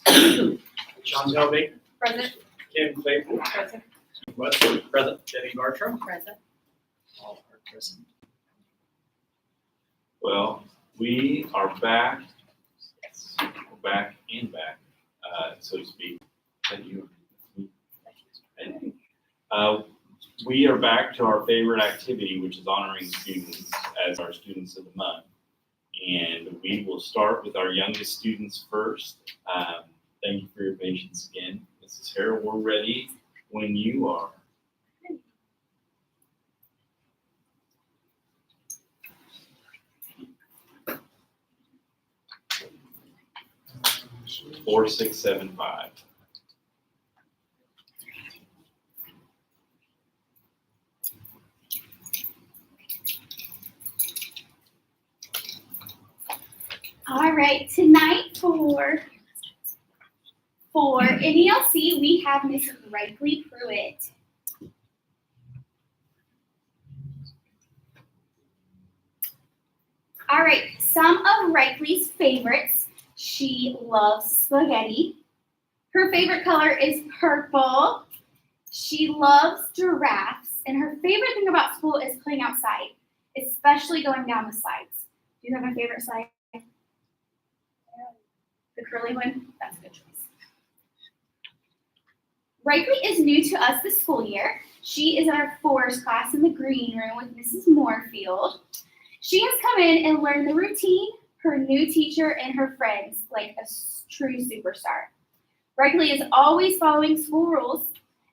attendance. Chantel Baker. Present. Kim Claypool. Present. Westwood. Present. Debbie Bartram. Present. All are present. Well, we are back. We're back and back, so to speak. Thank you. We are back to our favorite activity, which is honoring students as our students of the month. And we will start with our youngest students first. Thank you for your patience again. Mrs. Harrell, we're ready when you are. Four, 6, 7, 5. All right, tonight for NELC, we have Miss Reichley Pruitt. All right, some of Reichley's favorites. She loves spaghetti. Her favorite color is purple. She loves giraffes. And her favorite thing about school is playing outside, especially going down the slides. Do you have my favorite slide? The curly one? That's a good choice. Reichley is new to us this school year. She is in our forest class in the green room with Mrs. Moorfield. She has come in and learned the routine, her new teacher, and her friends like a true superstar. Reichley is always following school rules,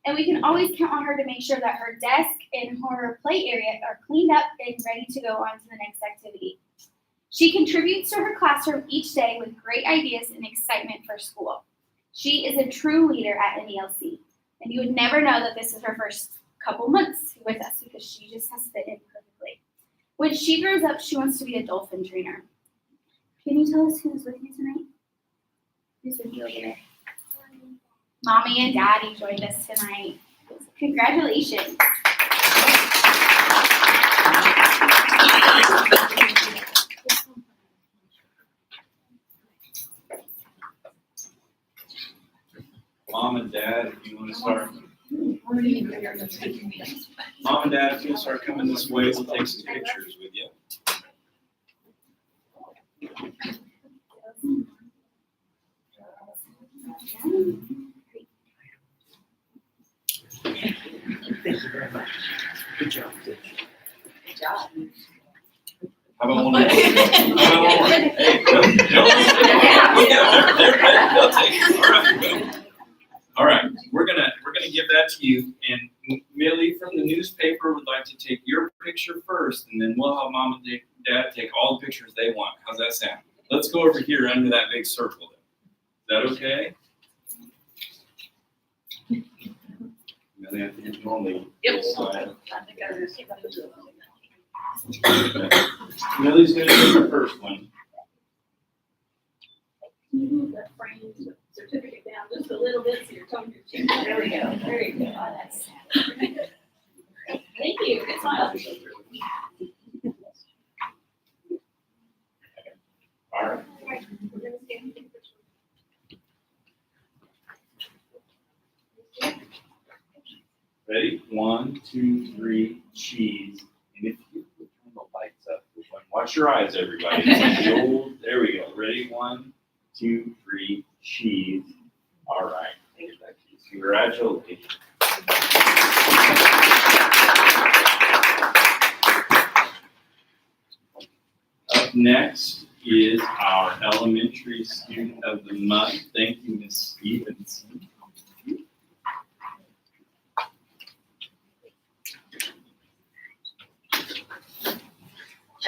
and we can always count on her to make sure that her desk and her play area are cleaned up and ready to go on to the next activity. She contributes to her classroom each day with great ideas and excitement for school. She is a true leader at NELC, and you would never know that this is her first couple months with us because she just has fit in perfectly. When she grows up, she wants to be a dolphin trainer. Can you tell us who's with you tonight? Who's with you over there? Mommy and Daddy joined us tonight. Congratulations. Mom and Dad, if you want to start. Mom and Dad, if you want to start coming this way, we'll take some pictures with you. Thank you very much. Good job. Good job. How about one more? Hey, they'll take it. All right, we're gonna give that to you, and Millie from the newspaper would like to take your picture first, and then we'll have Mom and Dad take all the pictures they want. How's that sound? Let's go over here under that big circle. Is that okay? Millie, I think normally. Yep. Millie's gonna take the first one. Move the frame certificate down just a little bit so you're talking your chin. There we go. There you go. Oh, that's Thank you. Good smile. All right. Ready? 1, 2, 3, cheese. And if you turn the lights up, watch your eyes, everybody. There we go. Ready? 1, 2, 3, cheese. All right. Congratulations. Up next is our elementary student of the month. Thank you, Ms. Stevenson.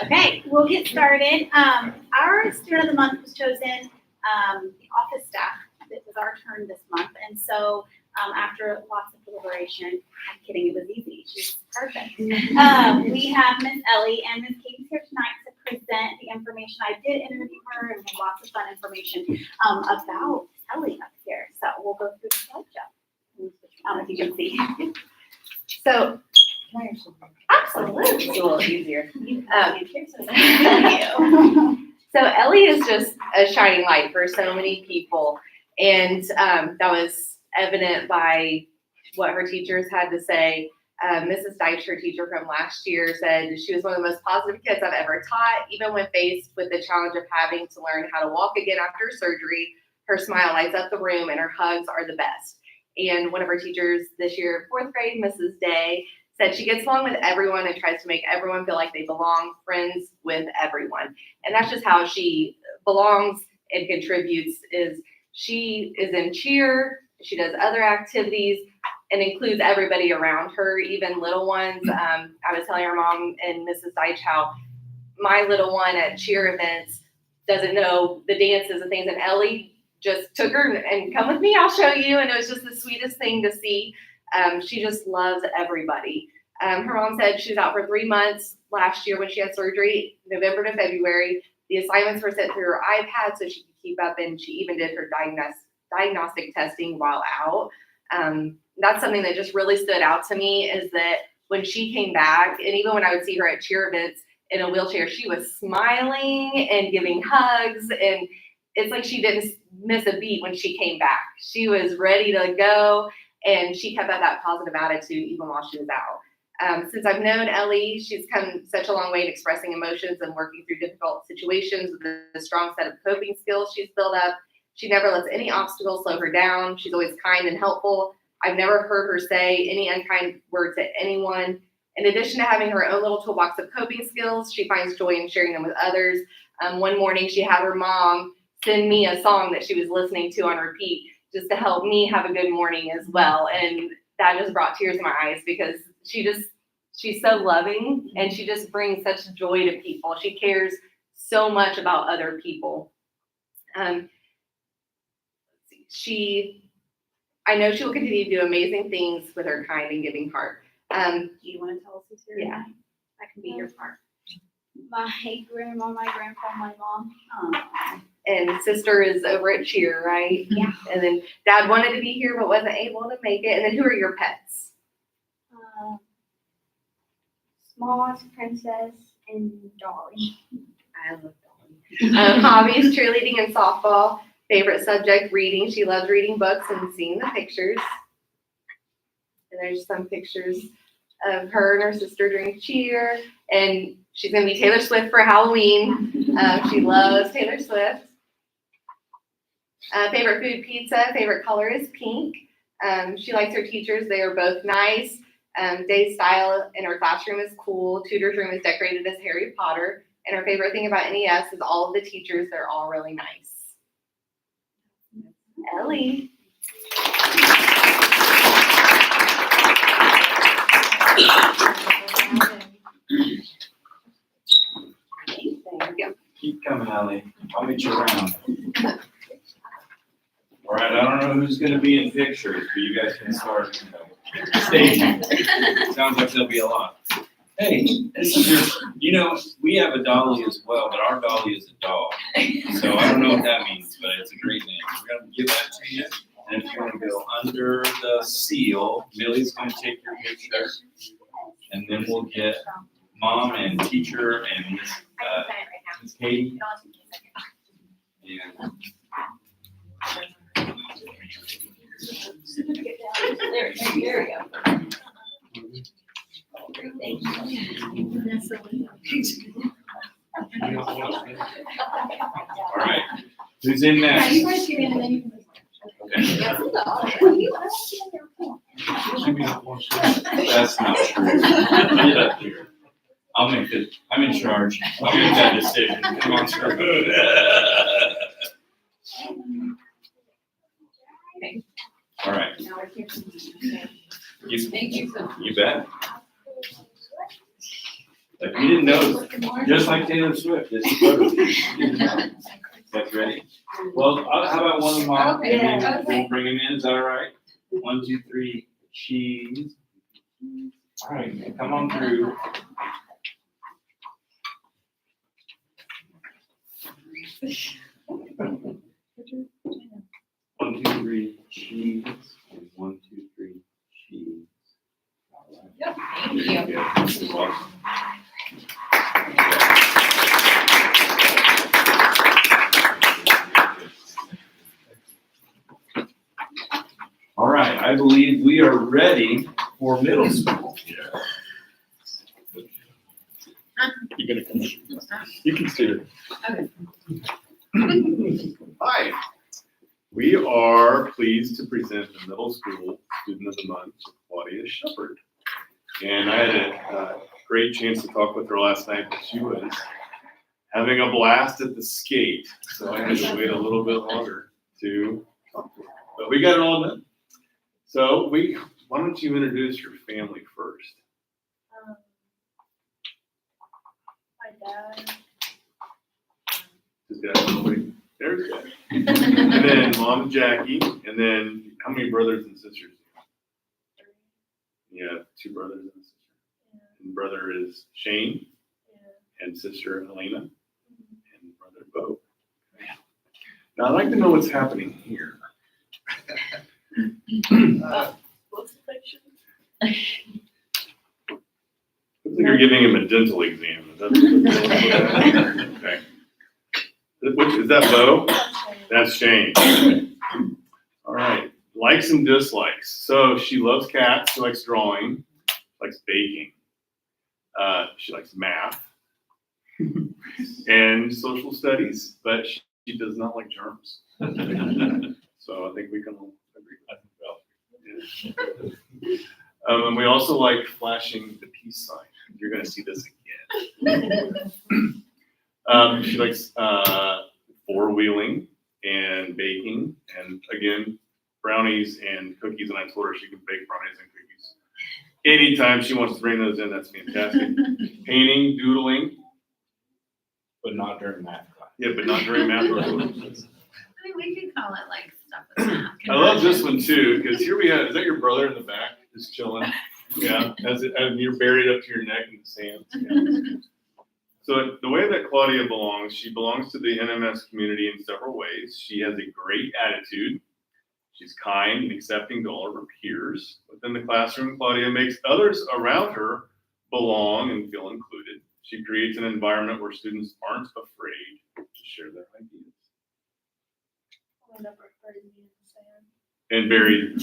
Okay, we'll get started. Our student of the month was chosen, the office staff. It was our turn this month, and so after lots of deliberation, I'm kidding, it was easy. She's perfect. We have Miss Ellie, and Miss Katie's here tonight to present the information. I did interview her and had lots of fun information about Ellie up here. So we'll go through the slideshow. If you can see. So. Absolutely. It's a little easier. Thank you. So Ellie is just a shining light for so many people. And that was evident by what her teachers had to say. Mrs. Deitch, her teacher from last year, said she was one of the most positive kids I've ever taught. Even when faced with the challenge of having to learn how to walk again after surgery, her smile lights up the room and her hugs are the best. And one of our teachers this year, 4th grade, Mrs. Day, said she gets along with everyone and tries to make everyone feel like they belong, friends with everyone. And that's just how she belongs and contributes. Is she is in cheer, she does other activities, and includes everybody around her, even little ones. I was telling her mom and Mrs. Deitch how my little one at cheer events doesn't know the dances and things, and Ellie just took her and come with me, I'll show you. And it was just the sweetest thing to see. She just loves everybody. Her mom said she was out for 3 months last year when she had surgery, November to February. The assignments were sent through her iPad so she could keep up, and she even did her diagnostic testing while out. That's something that just really stood out to me, is that when she came back, and even when I would see her at cheer events in a wheelchair, she was smiling and giving hugs, and it's like she didn't miss a beat when she came back. She was ready to go, and she kept up that positive attitude even while she was out. Since I've known Ellie, she's come such a long way in expressing emotions and working through difficult situations with a strong set of coping skills she's built up. She never lets any obstacle slow her down. She's always kind and helpful. I've never heard her say any unkind word to anyone. In addition to having her own little toolbox of coping skills, she finds joy in sharing them with others. One morning, she had her mom send me a song that she was listening to on repeat just to help me have a good morning as well. And that just brought tears to my eyes, because she's so loving, and she just brings such joy to people. She cares so much about other people. I know she will continue to do amazing things with her kind and giving heart. Do you want to tell us who's here? Yeah. I can be your part. My grandma, my grandpa, my mom. And sister is over at cheer, right? Yeah. And then dad wanted to be here but wasn't able to make it. And then who are your pets? Smalls, Princess, and Dolly. I love Dolly. Hobbies, cheerleading and softball. Favorite subject, reading. She loves reading books and seeing the pictures. And there's some pictures of her and her sister during cheer. And she's going to be Taylor Swift for Halloween. She loves Taylor Swift. Favorite food, pizza. Favorite color is pink. She likes her teachers. They are both nice. Day's style in her classroom is cool. Tutor's room is decorated as Harry Potter. And her favorite thing about NES is all of the teachers. They're all really nice. Ellie. There you go. Keep coming, Ellie. I'll meet you around. All right, I don't know who's gonna be in pictures, but you guys can start, staging. Sounds like there'll be a lot. Hey, this is your, we have a dolly as well, but our dolly is a dog. So I don't know what that means, but it's a great name. We're gonna give that to you. And if you wanna go under the seal, Millie's gonna take your picture. And then we'll get mom and teacher and Miss Katie. And There we go. all right, who's in Yeah, you next? guys get in and then you can. Okay, that's not true. Get up here. I'll make it. I'm in charge. I'll make that decision. Come on, sir. All right. Thank you. You bet. Like you didn't know, just like Taylor Swift, this is photo. That's ready? Well, how about one mom, Okay. and then we'll bring him in, is that all right? 1, 2, 3, cheese. All right, come on through. One, 2, 3, cheese, and 1, 2, 3, cheese. All right. Yep, thank you. You're welcome. right, I believe we are ready for middle school. You're gonna come. You can see it. Hi. We are pleased to present the middle school student of the month, Claudia Shepard. And I had a great chance to talk with her last night, but she was having a blast at the skate. So I had to wait a little bit longer to talk to her. But we got it all done. So why don't you introduce your family first? My dad. Is that somebody? There's Dad. And then Mom Jackie, and then how many brothers and sisters? You have 2 brothers and a sister. And brother is Shane, and sister Elena, and brother Bo. Now I'd like to know what's happening here. What's the picture? Looks like you're giving him a dental exam. Is that okay? Which is that Bo? That's Shane. All right. Likes and dislikes. So she loves cats. She likes drawing. Likes baking. She likes math and social studies, but she does not like germs. So I think we can all agree with that. Yeah. And we also like flashing the peace sign. You're going to see this again. She likes 4-wheeling and baking, and again, brownies and cookies. And I told her she can bake brownies and cookies anytime she wants to bring those in. That's fantastic. Painting, doodling. But not during math class. Yeah, but not during math class. I mean, we could call it like stuff with math. I love this one too, because here we have, is that your brother in the back just chilling? Yeah, as you're buried up to your neck in the sand. Yeah. So the way that Claudia belongs, she belongs to the NMS community in several ways. She has a great attitude. She's kind and accepting to all of her peers. Within the classroom, Claudia makes others around her belong and feel included. She creates an environment where students aren't afraid to share their ideas. And very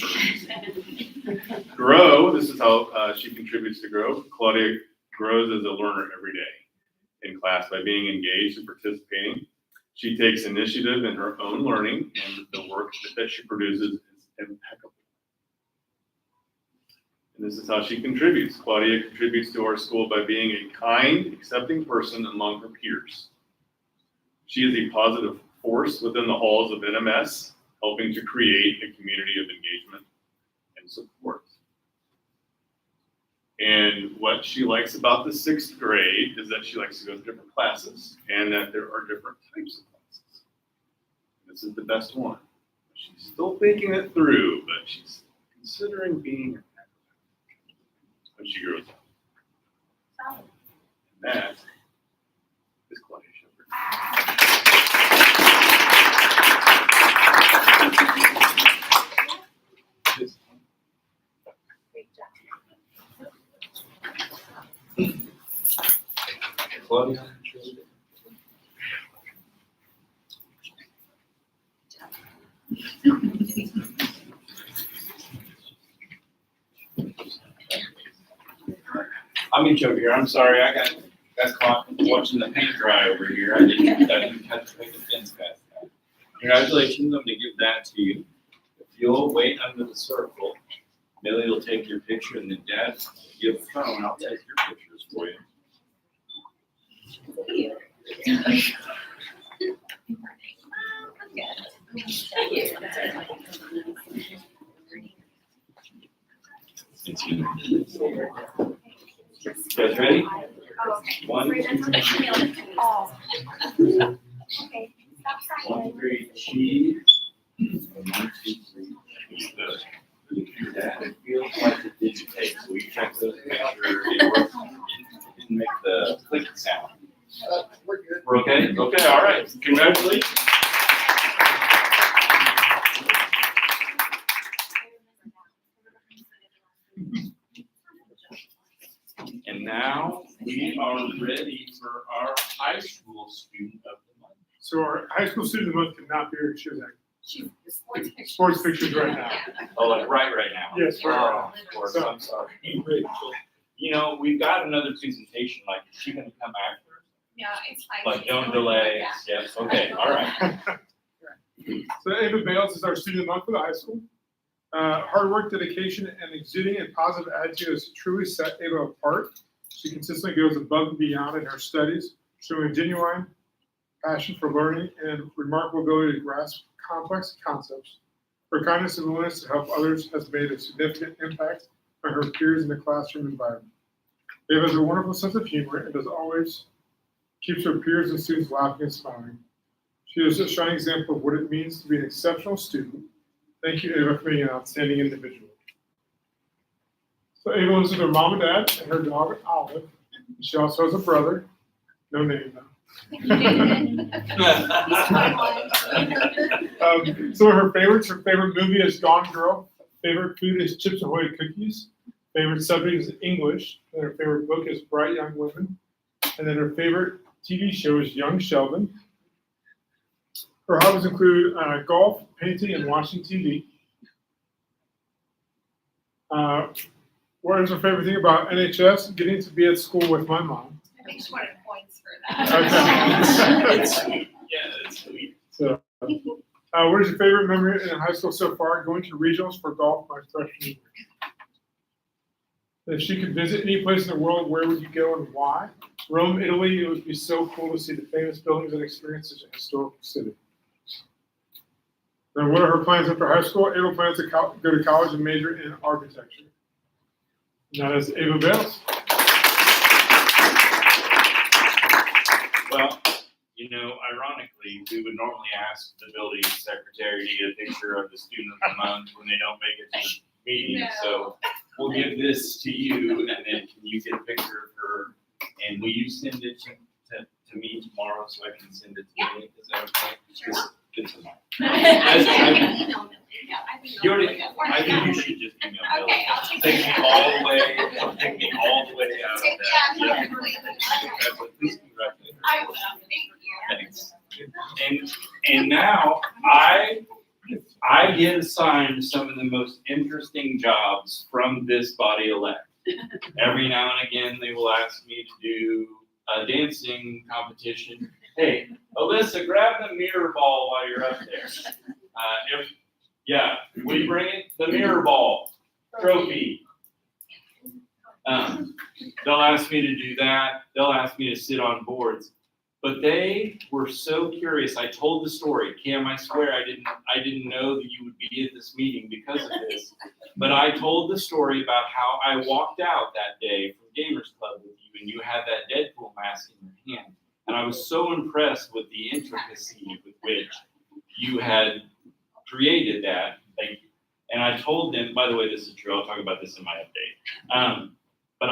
grow. This is how she contributes to grow. Claudia grows as a learner every day in class by being engaged and participating. She takes initiative in her own learning, and the work that she produces is impeccable. And this is how she contributes. Claudia contributes to our school by being a kind, accepting person among her peers. She is a positive force within the halls of NMS, helping to create a community of engagement and support. And what she likes about the 6th grade is that she likes to go to different classes and that there are different types of classes. This is the best one. She's still thinking it through, but she's considering being an acrobat when she grows up. And that is Claudia Shepard. Claudia. I'll meet you over here. I'm sorry, I got caught watching the paint dry over here. I didn't have to make the fence fast. Congratulations, I'm gonna give that to you. If you'll wait under the circle, Millie will take your picture, and then Dad, give the phone, I'll take your pictures for you. You guys ready? One, two, Okay, stop signing. 1, 3, cheese. And 1, 2, 3, good. That feels like it didn't take, so we checked those to make sure it worked. It didn't make the click sound. We're okay? Okay, all right. Congratulations. And now we are ready for our high school student of the month. So our high school student of the month could not be here. She's sports pictures. Sports pictures right now. Yeah. Oh, like right now. Yes, Oh, right of course, I'm sorry. You know, we've got another presentation, like, is she gonna come after? Yeah, it's fine. Like, She's don't going- delay, yeah. yes, okay, all right. So Ava Bales is our student of the month for the high school. Hard work, dedication, and exuding a positive attitude has truly set Ava apart. She consistently goes above and beyond in her studies, showing a genuine passion for learning and remarkable ability to grasp complex concepts. Her kindness and willingness to help others has made a significant impact on her peers in the classroom environment. Ava has a wonderful sense of humor and does always keeps her peers and students laughing and smiling. She is a shining example of what it means to be an exceptional student. Thank you, Ava, for being an outstanding individual. So Ava lives with her mom and dad and her dog, Olive. She also has a brother, no name though. Some of her favorites, her favorite movie is Gone Girl. Favorite food is Chips Ahoy cookies. Favorite subject is English. And her favorite book is Bright Young Women. And then her favorite TV show is Young Sheldon. Her hobbies include golf, painting, and watching TV. What is her favorite thing about NHS? Getting to be at school with my mom. I think she wanted points for Okay. that. It's sweet, yeah, it's sweet. So, what is your favorite memory in high school so far? Going to regionals for golf my freshman year. If she could visit any place in the world, where would you go and why? Rome, Italy. It would be so cool to see the famous buildings and experience such a historical city. Then what are her plans after high school? Ava plans to go to college and major in architecture. And that is Ava Bales. Well, you know, ironically, we would normally ask the building secretary to get a picture of the student of the month when they don't make it to the meeting, so we'll give this to you, and then can you get a picture of her? And will you send it to me tomorrow so I can send it to me? Is that okay? Sure. This is mine. I You already, I think you should just email Bill. Okay, I'll take Take me it. all the way, take me all the way out of Take me that. out of Yeah. here. Please congratulate her. I will, thank you. Thanks. And now I get assigned some of the most interesting jobs from this body elect. Every now and again, they will ask me to do a dancing competition. Hey, Alyssa, grab the mirror ball while you're up there. Will you bring it? The mirror ball trophy. They'll ask me to do that. They'll ask me to sit on boards. But they were so curious. I told the story. Cam, I swear I didn't know that you would be at this meeting because of this. But I told the story about how I walked out that day from Gamers Club with you, and you had that Deadpool mask in your hand. And I was so impressed with the intricacy with which you had created that. Thank you. And I told them, by the way, this is true. I'll talk about this in my update. But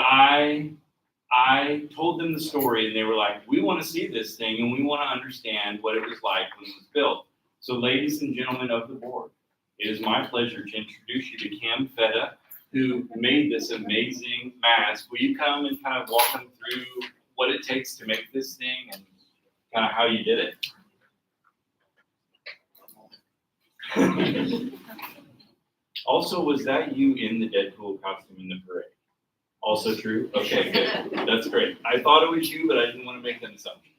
I told them the story, and they were like, we want to see this thing, and we want to understand what it was like when it was built. So ladies and gentlemen of the board, it is my pleasure to introduce you to Cam Feta, who made this amazing mask. Will you come and kind of walk them through what it takes to make this thing and kind of how you did it? Also, was that you in the Deadpool costume in the parade? Also true? Okay, good. That's great. I thought it was you, but I didn't want to make that assumption.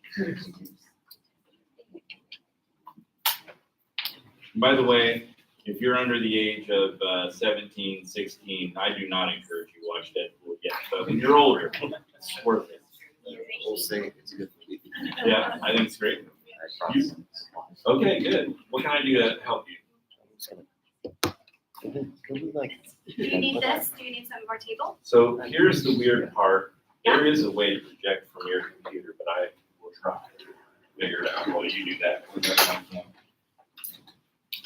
By the way, if you're under the age of 17, 16, I do not encourage you to watch Deadpool yet. But when you're older, it's worth it. We'll say it's a good movie. Yeah, I think it's great. Okay, good. What can I do to help you? Can we like? Do you need this? Do you need some more table? So here's the weird part. There is a way to project from your computer, but I will try to figure it out while you do that.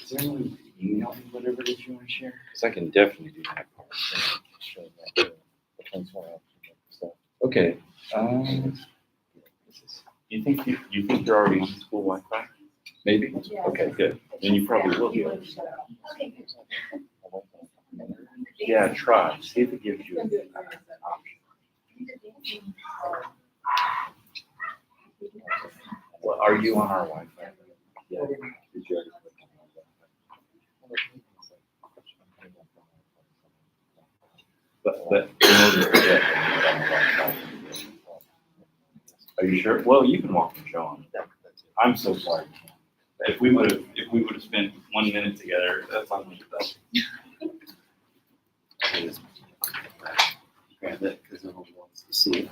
Is there any way you can email me whatever it is you want to share? Because I can definitely do that part. Show that, the place where I have to make stuff. Okay. You think you're already on school Wi-Fi? Maybe. Okay, good. Then you probably will be. Yeah, try. See if it gives you an option. Well, are you on our Wi-Fi? Yeah. Did you already click on our Wi-Fi? But in order to get them, Are you sure? Well, you can walk and show them. that's it. I'm so sorry. If we would have spent 1 minute together, that's on me. But Grab that because no one wants to see it.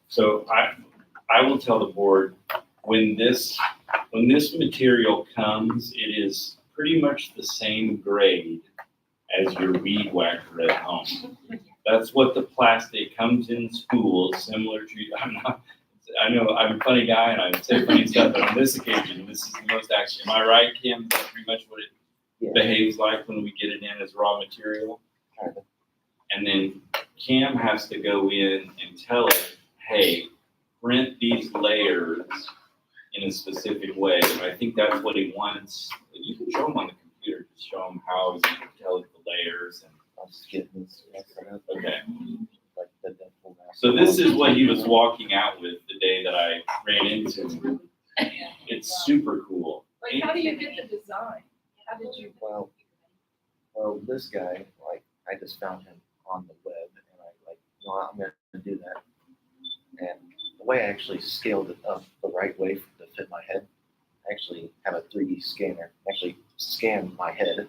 So I will tell the board, when this material comes, it is pretty much the same grade as your weed whacker at home. That's what the plastic comes in schools, similar to, I know I'm a funny guy and I say funny stuff, but on this occasion, this is the most actually, am I right, Kim? That's pretty much what it behaves like when we get it in as raw material. And then Cam has to go in and tell it, hey, print these layers in a specific way. And I think that's what he wants. You can show him on the computer, just show him how you can tell it the layers. And I'll just get this set up. okay. Like the dental mask. So this is what he was walking out with the day that I ran into him. It's super cool. Like, how do you get the design? How did you? Well, this guy, like, I just found him on the web, and I like, you know, I'm gonna do that. And the way I actually scaled it up the right way to fit my head, I actually have a 3D scanner actually scan my head,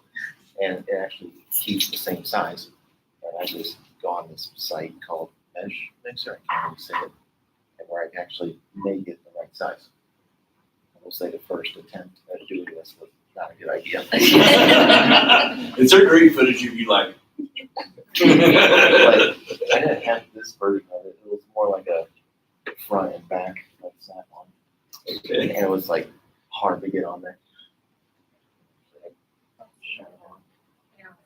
and it actually keeps the same size. And I just go on this site called Mesh Mixer, I can't really say it, and where I can actually make it the right size. I will say the first attempt at doing this was not a good idea. Is there great footage of you like? Like, I didn't have this version of it. It was more like a front and back like that one. Okay. And it was like hard to get on there.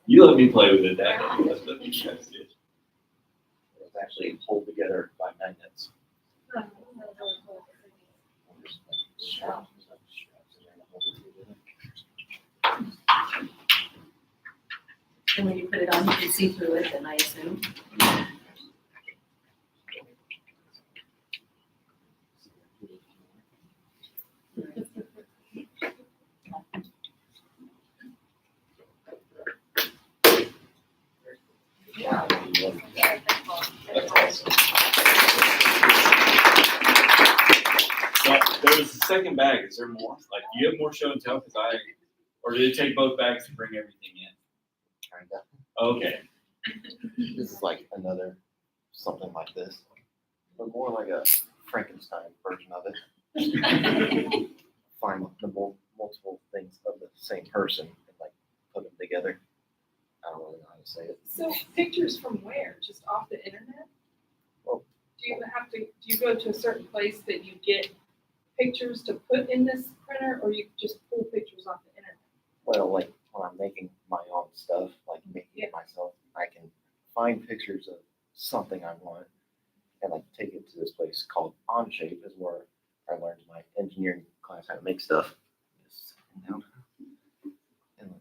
You let me play with it that way. That's what you guys did. It was actually pulled together by magnets. And when you put it on, you can see through it, then I assume. That's awesome. Well, there was a second bag. Is there more? Like, do you have more show and tell? Or did it take both bags to bring everything in? Kinda. Okay. This is like another something like this, but more like a Frankenstein version of it. Find the multiple things of the same person and like put them together. I don't really know how to say it. So pictures from where? Just off the internet? Well- Do you go to a certain place that you get pictures to put in this printer, or you just pull pictures off the internet? Well, like when I'm making my own stuff, like making it myself, I can find pictures of something I want and like take it to this place called Onshape, is where I learned in my engineering class how to make stuff. Just down. And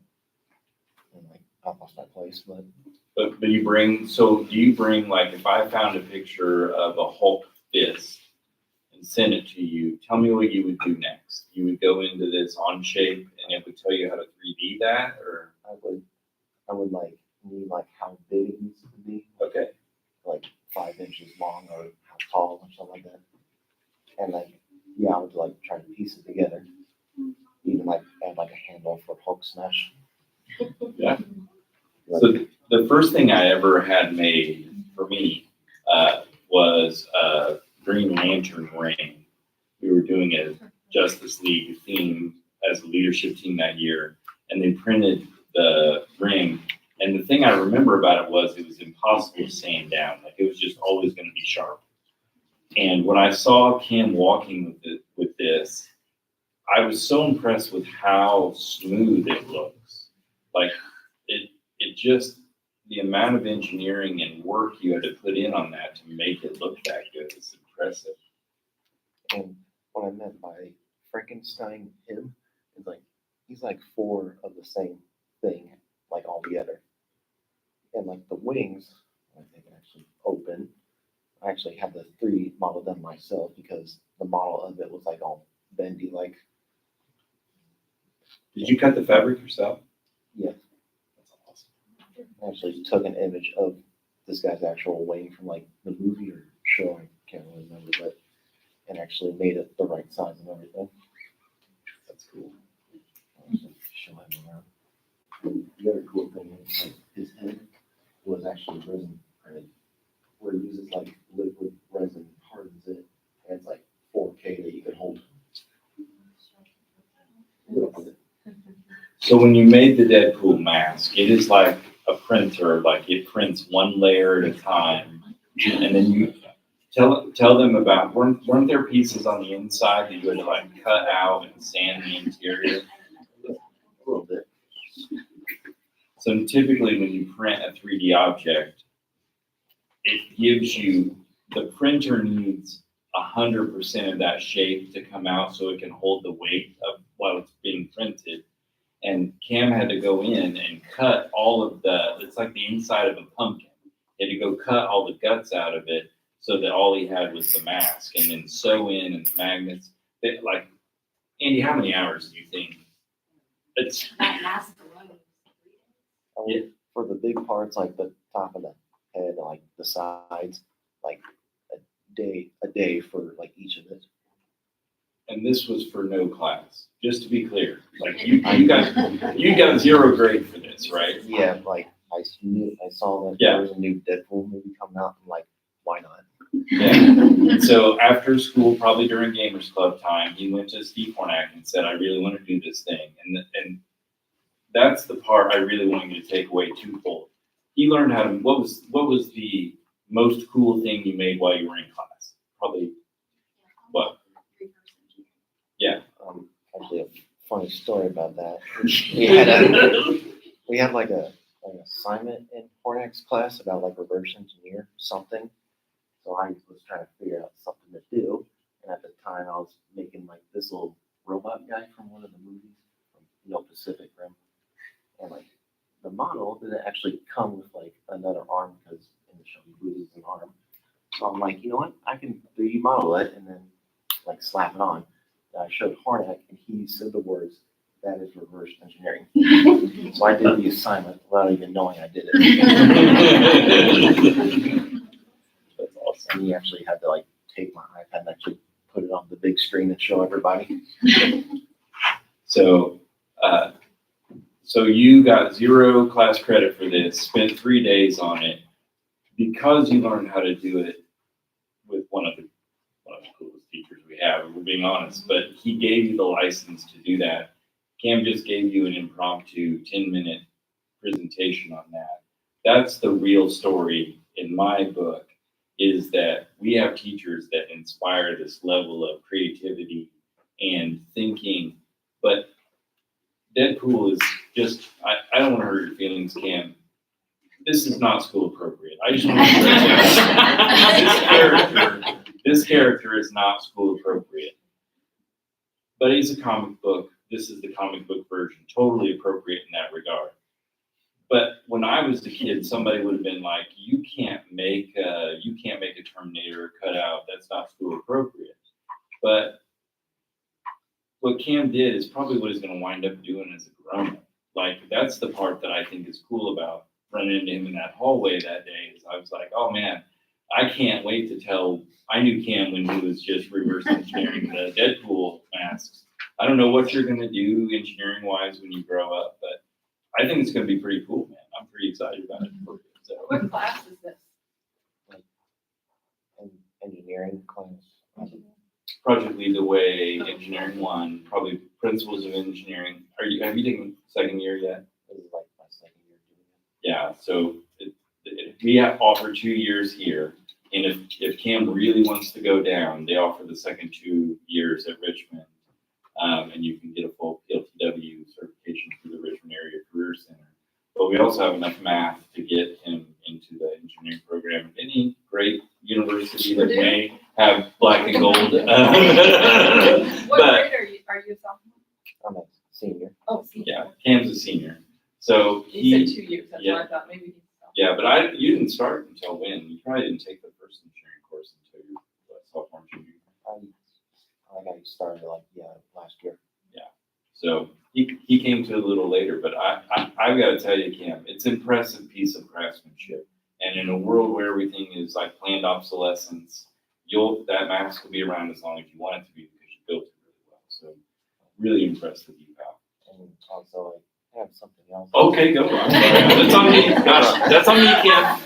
like I lost my place, but But you bring, so do you bring, like, if I found a picture of a Hulk fist and sent it to you, tell me what you would do next. You would go into this Onshape and it would tell you how to 3D that, or? I would like need like how big it needs to be, Okay. like 5 inches long or how tall or something like that. And then I would like try to piece it together. Even like add like a handle for Hulk smash. Yeah. So the first thing I ever had made for me was a Green Lantern ring. We were doing a Justice League theme as a leadership team that year, and they printed the ring. And the thing I remember about it was impossible to sand down. Like, it was just always going to be sharp. And when I saw Kim walking with this, I was so impressed with how smooth it looks. Like, it just, the amount of engineering and work you had to put in on that to make it look that good is impressive. And what I meant by Frankenstein him is like he's like 4 of the same thing, like all together. And like the wings, I think actually open. I actually had the 3D model done myself because the model of it was like all bendy, like Did you cut the fabric yourself? Yeah. That's awesome. I actually took an image of this guy's actual Wayne from like the movie or show, I can't really remember, but and actually made it the right size and everything. That's cool. I'll just show him around. And the other cool thing is like his head was actually resin printed, where it uses like liquid resin, hardens it, and it's like 4K that you can hold. So when you made the Deadpool mask, it is like a printer, like it prints one layer at a time. And then you tell them about, weren't there pieces on the inside that you had to like cut out and sand the interior? A little bit. So typically when you print a 3D object, it gives you, the printer needs 100% of that shape to come out so it can hold the weight of while it's being printed. And Cam had to go in and cut all of it's like the inside of a pumpkin. He had to go cut all the guts out of it so that all he had was the mask, and then sew in and the magnets. Like, Andy, how many hours do you think? It's That mask alone. I mean, for the big parts, like the top of the head, like the sides, like a day for like each of it. And this was for no class, just to be clear. Like you got 0 grade for this, right? Yeah, like I saw that Yeah. there was a new Deadpool movie coming out. I'm like, why not? Yeah. And so after school, probably during Gamers Club time, he went to Steve Hornack and said, I really want to do this thing. And that's the part I really want you to take away twofold. He learned how to, what was the most cool thing you made while you were in class? Probably what? Yeah. Actually, a funny story about that. We had like an assignment in Hornack's class about like reverse engineer something. So I was trying to figure out something to do. And at the time I was making like this little robot guy from one of the movies, from Pacific Rim. And like the model didn't actually come with like another arm because in the show he loses an arm. So I'm like, you know what? I can 3D model it and then like slap it on. And I showed Hornack and he said the words, "That is reverse engineering." So I did the assignment without even knowing I did it. That's awesome. And he actually had to like take my iPad and actually put it on the big screen and show everybody. So, so you got 0 class credit for this, spent 3 days on it, because you learned how to do it with one of the coolest teachers we have, if we're being honest, but he gave you the license to do that. Cam just gave you an impromptu 10-minute presentation on that. That's the real story in my book, is that we have teachers that inspire this level of creativity and thinking, but Deadpool is just, I don't want to hurt your feelings, Cam. This is not school appropriate. I just want to stress that. This character is not school appropriate. But he's a comic book. This is the comic book version, totally appropriate in that regard. But when I was a kid, somebody would have been like, you can't make a Terminator cutout. That's not school appropriate. But what Cam did is probably what he's going to wind up doing as a grown-up. Like, that's the part that I think is cool about running into him in that hallway that day. Is I was like, oh man, I can't wait to tell. I knew Cam when he was just reverse engineering the Deadpool masks. I don't know what you're going to do engineering-wise when you grow up, but I think it's going to be pretty cool, man. I'm pretty excited about it. So, What class is this? Engineering class. Project Lead the Way, Engineering 1, probably Principles of Engineering. Have you taken second year yet? This is like my second year doing it. Yeah, so we offer 2 years here, and if Cam really wants to go down, they offer the second 2 years at Richmond, and you can get a full PLTW certification through the Richmond Area Career Center. But we also have enough math to get him into the engineering program at any great university that may have black and gold. What But grade are you? Are you a sophomore? I'm a senior. Oh, senior. yeah, Cam's a senior, so You said 2 years. That's yeah. what I thought. Maybe he's Yeah, but you didn't start until when? You probably didn't take the first engineering course until your sophomore, junior. I got started like last year. So He came to a little later, but I've got to tell you, Cam, it's an impressive piece of craftsmanship. And in a world where everything is like planned obsolescence, that mask will be around as long as you want it to be because you built it really well. So really impressed with you, pal. And also, I have something else. Okay, go. I'm sorry. That's on me. Gosh, that's on me, Cam.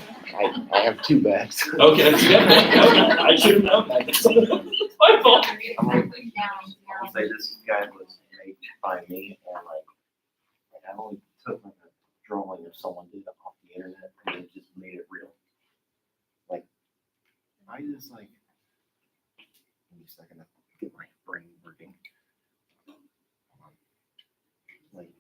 I have two bags. Okay, I should have known that. It's my fault. I'm gonna say this guy was made by me, and like I only took like a drawing of someone did off the internet, and it just made it real. Like I just like, give me a second to get my brain working. Like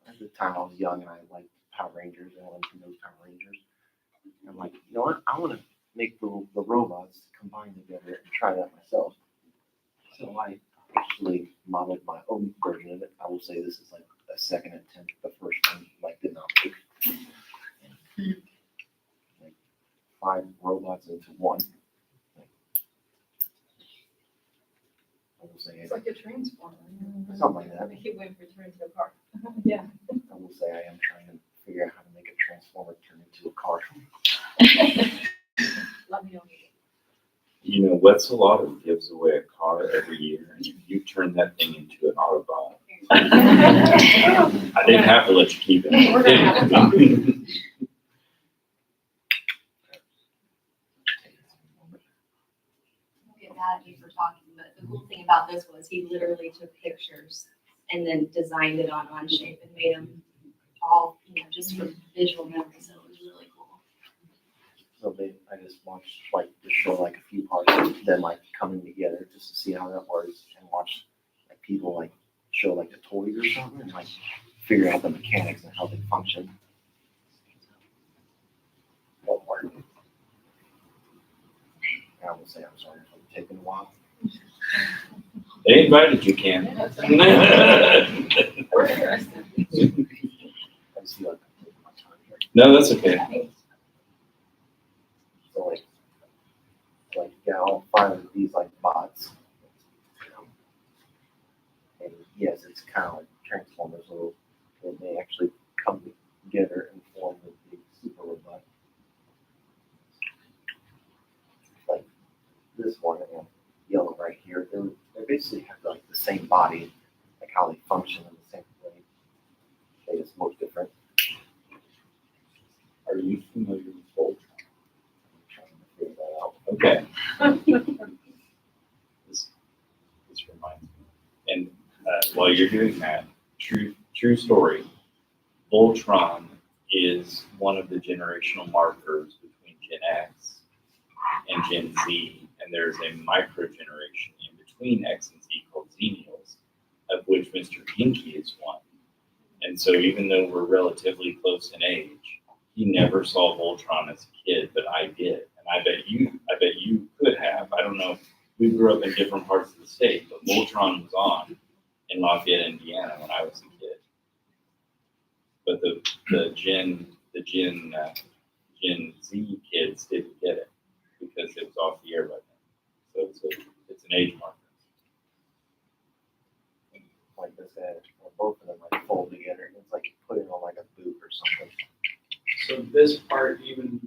at the time I was young and I liked Power Rangers and I wanted to know Power Rangers. I'm like, you know what? I want to make the robots combine together and try that myself. So I actually modeled my own version of it. I will say this is like a second attempt. The first one like did not make like 5 robots into one. I will say It's like a transformer. something like that. He went for turn to a car. Yeah. I will say I am trying to figure out how to make a transformer turn into a car. Let me know. You know, Wetzelauto gives away a car every year, and you turn that thing into an Autobot. I didn't have to let you keep it. We're gonna have to Don't get mad at me for talking, but the cool thing about this was he literally took pictures and then designed it on Onshape and made them all, just for visual memory, so it was really cool. So I just watched like to show like a few parts of them like coming together just to see how that works, and watch like people like show like the toys or something and like figure out the mechanics and how they function. What worked. I will say I'm sorry for taking a while. They invited you, Cam. We're interested. I just feel like I'm taking my time here. No, that's okay. So like you got all 5 of these like bots. And yes, it's kind of like Transformers, so they actually come together and form the big super robot. Like this one and yellow right here, they basically have like the same body, like how they function in the same way. They just look different. Are you familiar with Voltron? I'm trying to figure that out. Okay. This reminds me. And while you're doing that, true story, Voltron is one of the generational markers between Gen X and Gen Z, and there's a micro generation in between X and Z called Xennials, of which Mr. Pinky is one. And so even though we're relatively close in age, he never saw Voltron as a kid, but I did. And I bet you could have. I don't know. We grew up in different parts of the state, but Voltron was on in Lafayette, Indiana when I was a kid. But the Gen Z kids didn't get it because it was off the air by then. So it's an age marker. Like this guy, or both of them like fold together, and it's like putting on like a boot or something. So this part, even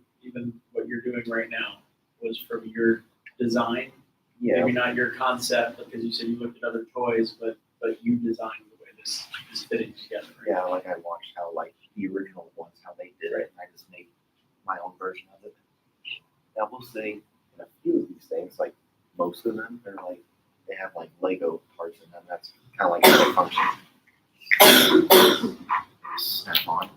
what you're doing right now, was from your design? Yeah. Maybe not your concept, because you said you looked at other toys, but you designed the way this is fitting together. Right? Yeah, like I watched how like the original ones, how they did it, and I just made my own version of it. Now we'll say in a few of these things, like most of them, they're like they have like Lego parts in them. That's kind of like how they function. Snap on.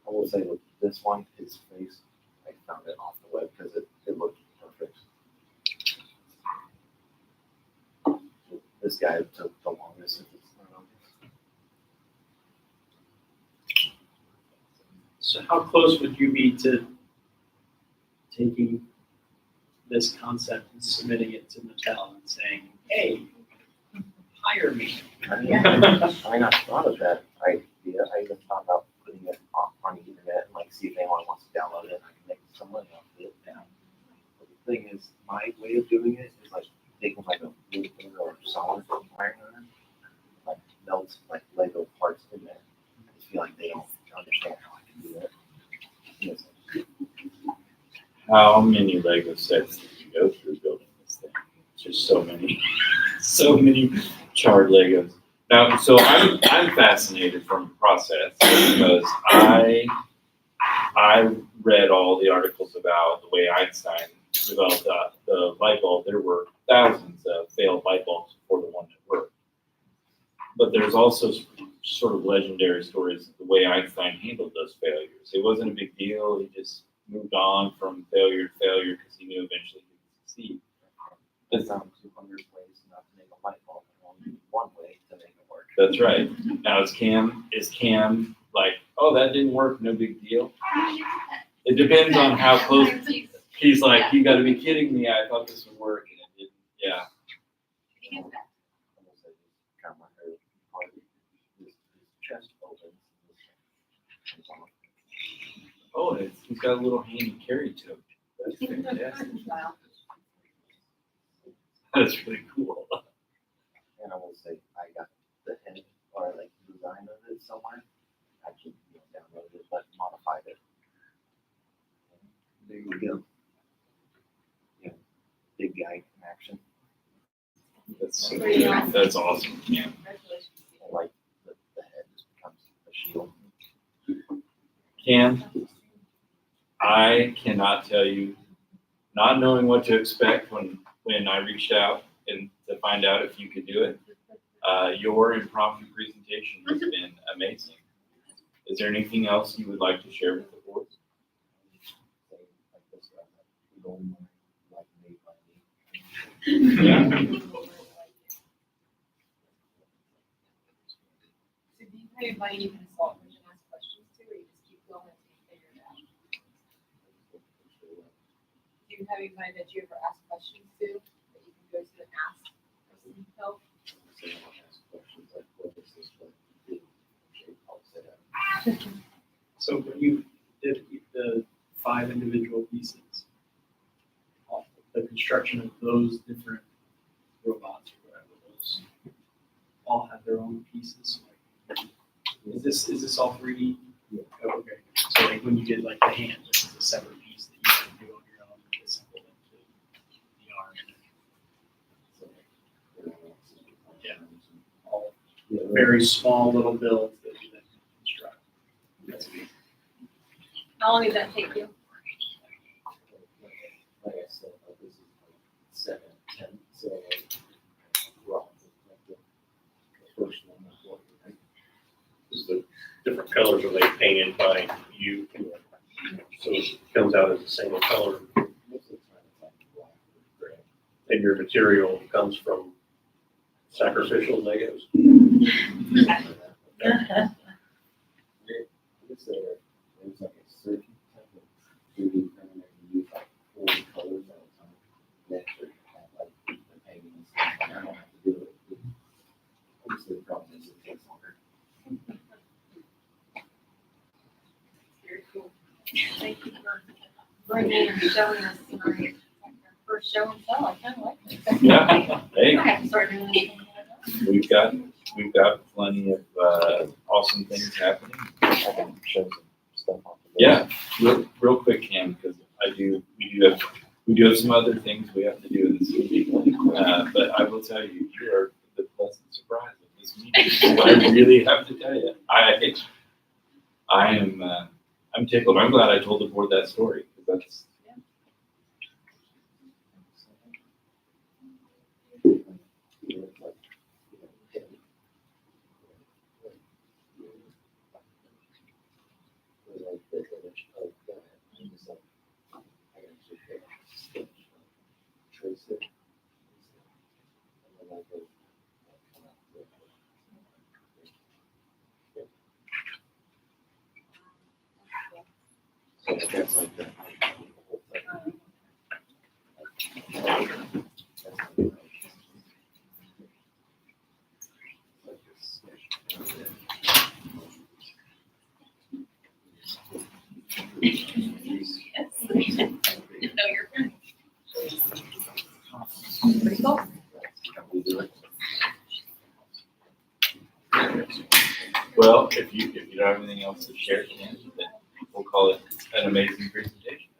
I will say with this one, his face, I found it off the web because it looked perfect. This guy took the longest. If it's not So how close would you be to taking this concept and submitting it to Mattel and saying, hey, hire me? I mean, I thought of that idea. I even thought about putting it on the internet and like see if anyone wants to download it and I can make some money off of it. Yeah. But the thing is, my way of doing it is like take like a blue or solid wire on it, like melts like Lego parts in there. I just feel like they don't understand how I can do that. Yes. How many Lego sets did you go through building this thing? Just so many, so many charred Legos. Now, so I'm fascinated from the process because I read all the articles about the way Einstein developed the light bulb. There were thousands of failed light bulbs before the one that worked. But there's also sort of legendary stories of the way Einstein handled those failures. It wasn't a big deal. He just moved on from failure to failure because he knew eventually he would succeed. There's 200 ways not to make a light bulb, and only one way to make it work. That's right. Now is Cam like, oh, that didn't work, no big deal? It depends on how close. He's like, you got to be kidding me! I thought this would work, and it didn't. Yeah. Almost like this camera here, part of his chest opens. Oh, he's got a little handy carry tote. That's fantastic. That's really cool. And I will say, I got the head or like design of it somewhere. I can download it, but modified it. There you go. Yeah, big guy in action. That's so good. That's awesome. Yeah. Like the head just becomes a shield. Cam, I cannot tell you, not knowing what to expect when I reached out and to find out if you could do it, your impromptu presentation has been amazing. Is there anything else you would like to share with the board? Yeah. So do you have anybody you can consult with and ask questions to, or you just keep going until you figure it out? Do you have anybody that you ever ask questions to, that you can go to and ask for some help? So when you did the 5 individual pieces, the construction of those different robots or whatever, those all have their own pieces. Is this all 3D? Yeah. Oh, okay. So like when you did like the hand, this is a separate piece that you can do on your own to assemble into the arm. So, yeah. All very small little builds that you then construct. That's amazing. How long did that take you? Like I said, this is like 7, 10, so rough, like the first one. Is the different colors are they painted by you? So it comes out as the same color. Most of the time it's like black or gray. And your material comes from sacrificial Legos. There's like a certain type of 3D printer that you use like 40 colors at a time. Next year, have like the painting and stuff. Like, I don't have to do it. Obviously, the problem is it takes longer. Very cool. Thank you for bringing and showing us tonight. Like our first show and tell, I kind of like it. Yeah. Hey, I have to start doing anything like that. we've got plenty of awesome things happening. I can show some stuff on the Yeah, real quick, Cam, because we do have some other things we have to do in this meeting. But I will tell you, you are the pleasant surprise of this meeting. I really have to tell you, I'm tickled. I'm glad I told the board that story because that's. So that's like that. Well, if you don't have anything else to share, Ken, then we'll call it an amazing presentation.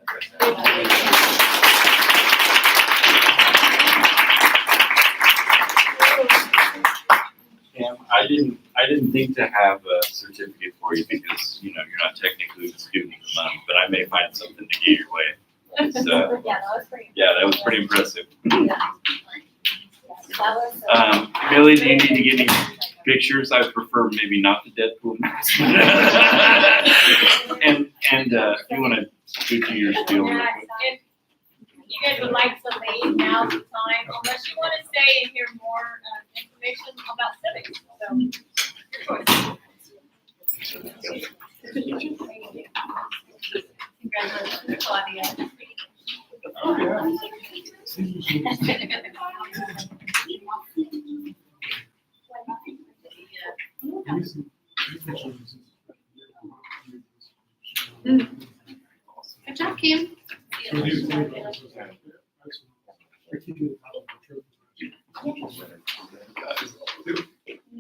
Cam, I didn't think to have a certificate for you because, you know, you're not technically the student of the month, but I may find something to get your way. It's, yeah, that was pretty impressive. Millie, do you need to get any pictures? I prefer maybe not the Deadpool mask. and if you want to do your spiel real quick. You guys would like some aid, now's the time, unless you want to stay and hear more information about civics, so your choice. Congratulations, Claudia. Good job, Kim.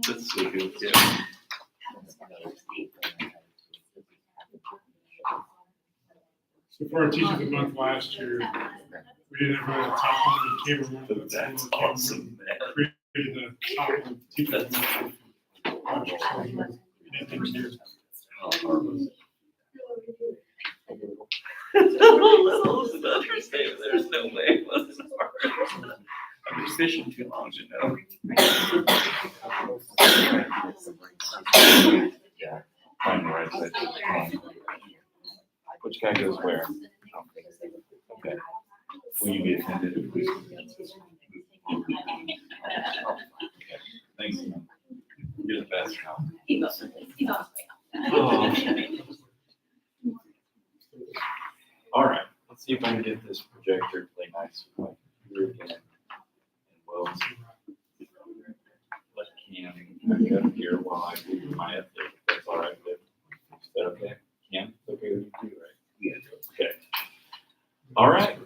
That's so good. Yeah. So for our teacher of the month last year, we didn't have really a top one, we came around. That's awesome, man. Created the top one teacher of the month. Anything to do. Little is an understatement. There's no way it wasn't hard. I've been fishing too long to know. Yeah. Find the right side. Which guy goes where? Okay. Will you be offended if we? Okay. Thanks, man. You're the best now. He's on his way out. Oh. All right, let's see if I can get this projector to play nice with my computer again. And we'll let Cam back up here while I do my update. That's all right with you. Is that okay? Cam, it's okay with you too, right? Yeah. Okay. All right.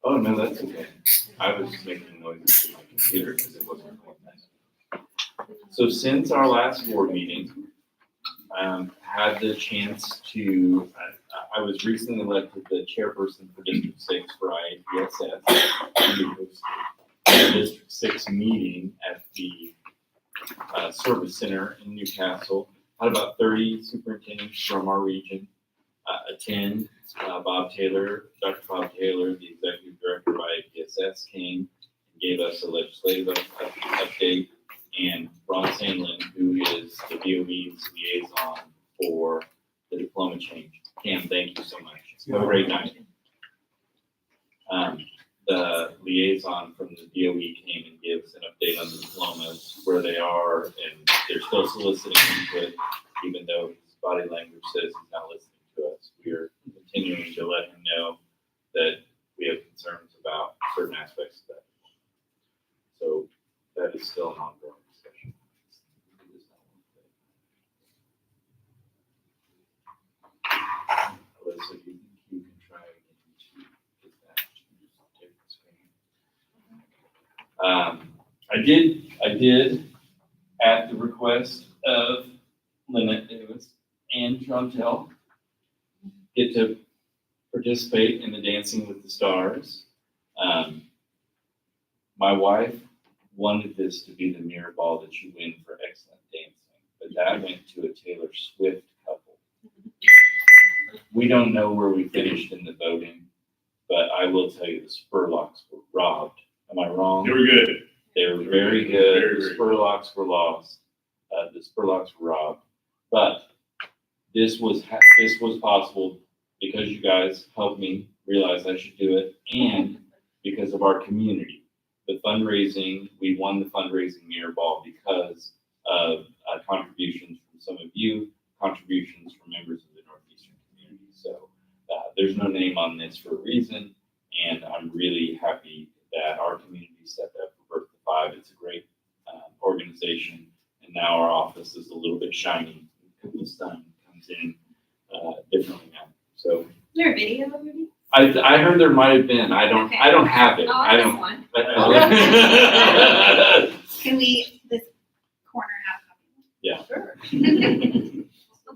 Oh, no, that's okay. I was making noises with my computer because it wasn't going nice. So since our last board meeting, had the chance to, I was recently elected the chairperson for District 6 for IAPSS. We hosted the District 6 meeting at the service center in Newcastle. Had about 30 superintendents from our region attend. Bob Taylor, Dr. Bob Taylor, the executive director of IAPSS, came and gave us a legislative update. And Ron Sandlin, who is the DOE's liaison for the diploma change. Cam, thank you so much. Have a great night. The liaison from the DOE came and gave us an update on the diplomas, where they are, and they're still soliciting input, even though his body language says he's not listening to us. We are continuing to let him know that we have concerns about certain aspects of that. So that is still an ongoing discussion. Alyssa, do you think you can try again to get that to take the screen? I did, at the request of Lynette Davis and Chantel, get to participate in the Dancing with the Stars. My wife wanted this to be the mirror ball that you win for excellent dancing, but that went to a Taylor Swift couple. We don't know where we finished in the voting, but I will tell you the Spurlocks were robbed. Am I wrong? They were good. They were very good. Very, The very Spurlocks were lost. The Spurlocks were robbed. But this was possible because you guys helped me realize I should do it, and because of our community. The fundraising, we won the fundraising mirror ball because of contributions from some of you, contributions from members of the Northeastern community. So there's no name on this for a reason, and I'm really happy that our community stepped up for Birth to now our office is a little bit shiny. The sun comes in differently now. So Is there a video of it? I heard there might have been. I don't have it. Oh, I this don't. one. But, Can we, this corner have a copy? yeah. Sure. We'll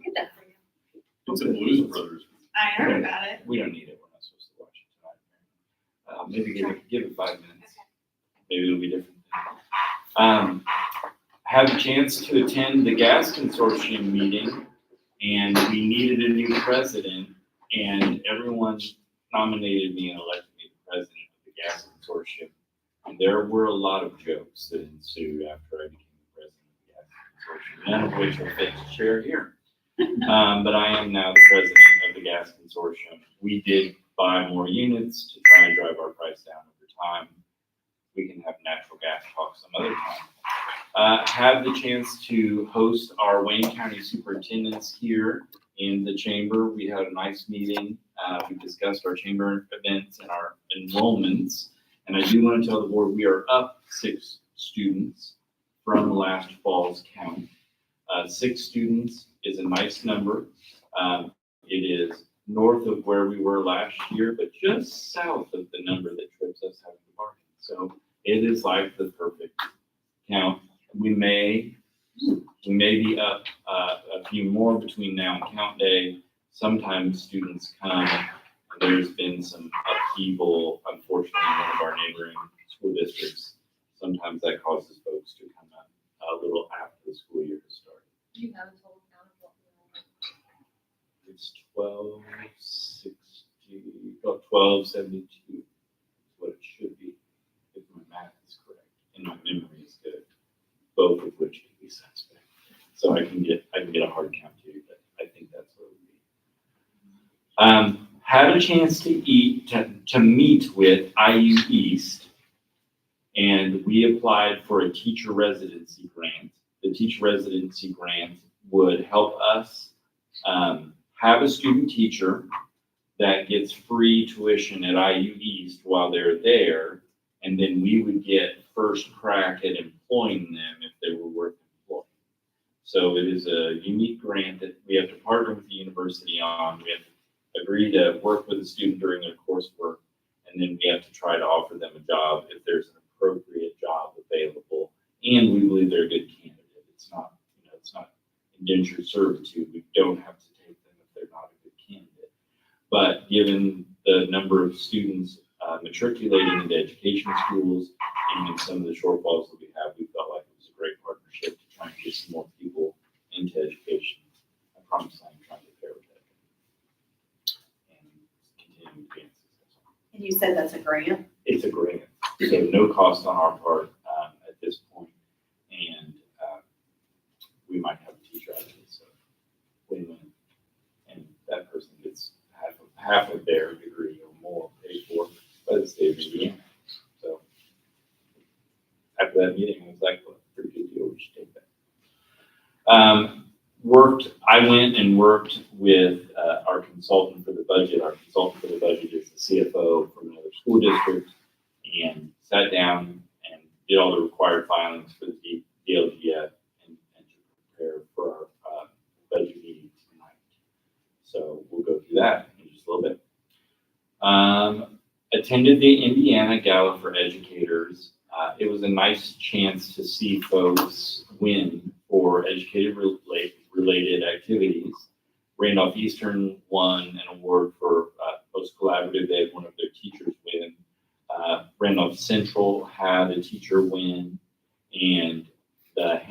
get that for you. It's a Blues Brothers. I heard about it. We don't need it. We're not supposed to watch it tonight. Maybe give it 5 minutes. Maybe it'll be different. Had the chance to attend the gas consortium meeting, and we needed a new president, and everyone nominated me and elected me the president of the gas consortium. And there were a lot of jokes that ensued after I became the president of the gas consortium, none of which are fit to share here. But I am now the president of the gas consortium. We did buy more units to try and drive our price down over time. We can have natural gas talk some other time. Had the chance to host our Wayne County superintendents here in the chamber. We had a nice meeting. We discussed our chamber events and our enrollments. And I do want to tell the board we are up 6 students from last fall's count. 6 students is a nice number. It is north of where we were last year, but just south of the number that trips us having to bargain. So it is like the perfect count. We may be up a few more between now and count day. Sometimes students come. There's been some upheaval, unfortunately, in one of our neighboring school districts. Sometimes that causes folks to come up a little after the school year has started. Do you have a total count of what we It's 1272 is what it should be, if my math is correct, and my memory is good, both of which can be suspect. So I can get a hard count too, but I think that's what it would be. Had a chance to meet with IU East, and we applied for a teacher residency grant. The teacher residency grant would help us have a student teacher that gets free tuition at IU East while they're there, and then we would get first crack at employing them if they were worth employing. So it is a unique grant that we have to partner with the university on. We have to agree to work with a student during their coursework, and then we have to try to offer them a job if there's an appropriate job available, and we believe they're a good candidate. It's not indentured servitude. We don't have to take them if they're not a good candidate. But given the number of students matriculating into education schools and some of the shortfalls that we have, we felt like it was a great partnership to try and get some more people into education. I promise I'm trying to pair with that and continue to advance this. And you said that's a grant? It's a grant, so no cost on our part at this point, and we might have a teacher out of it, so win-win. And that person gets half of their degree or more paid for by the state of Indiana. So after that meeting, I was like, well, pretty good deal, we should take that. I went and worked with our consultant for the budget. Our consultant for the budget is the CFO from another school district, and sat down and did all the required filings for the DLGF and to prepare for our budget meeting tonight. So we'll go through that in just a little bit. Attended the Indiana Gala for Educators. It was a nice chance to see folks win for educator-related activities. Northeastern won an award for most collaborative. They had one of their teachers win. Randolph Central had a teacher win, and the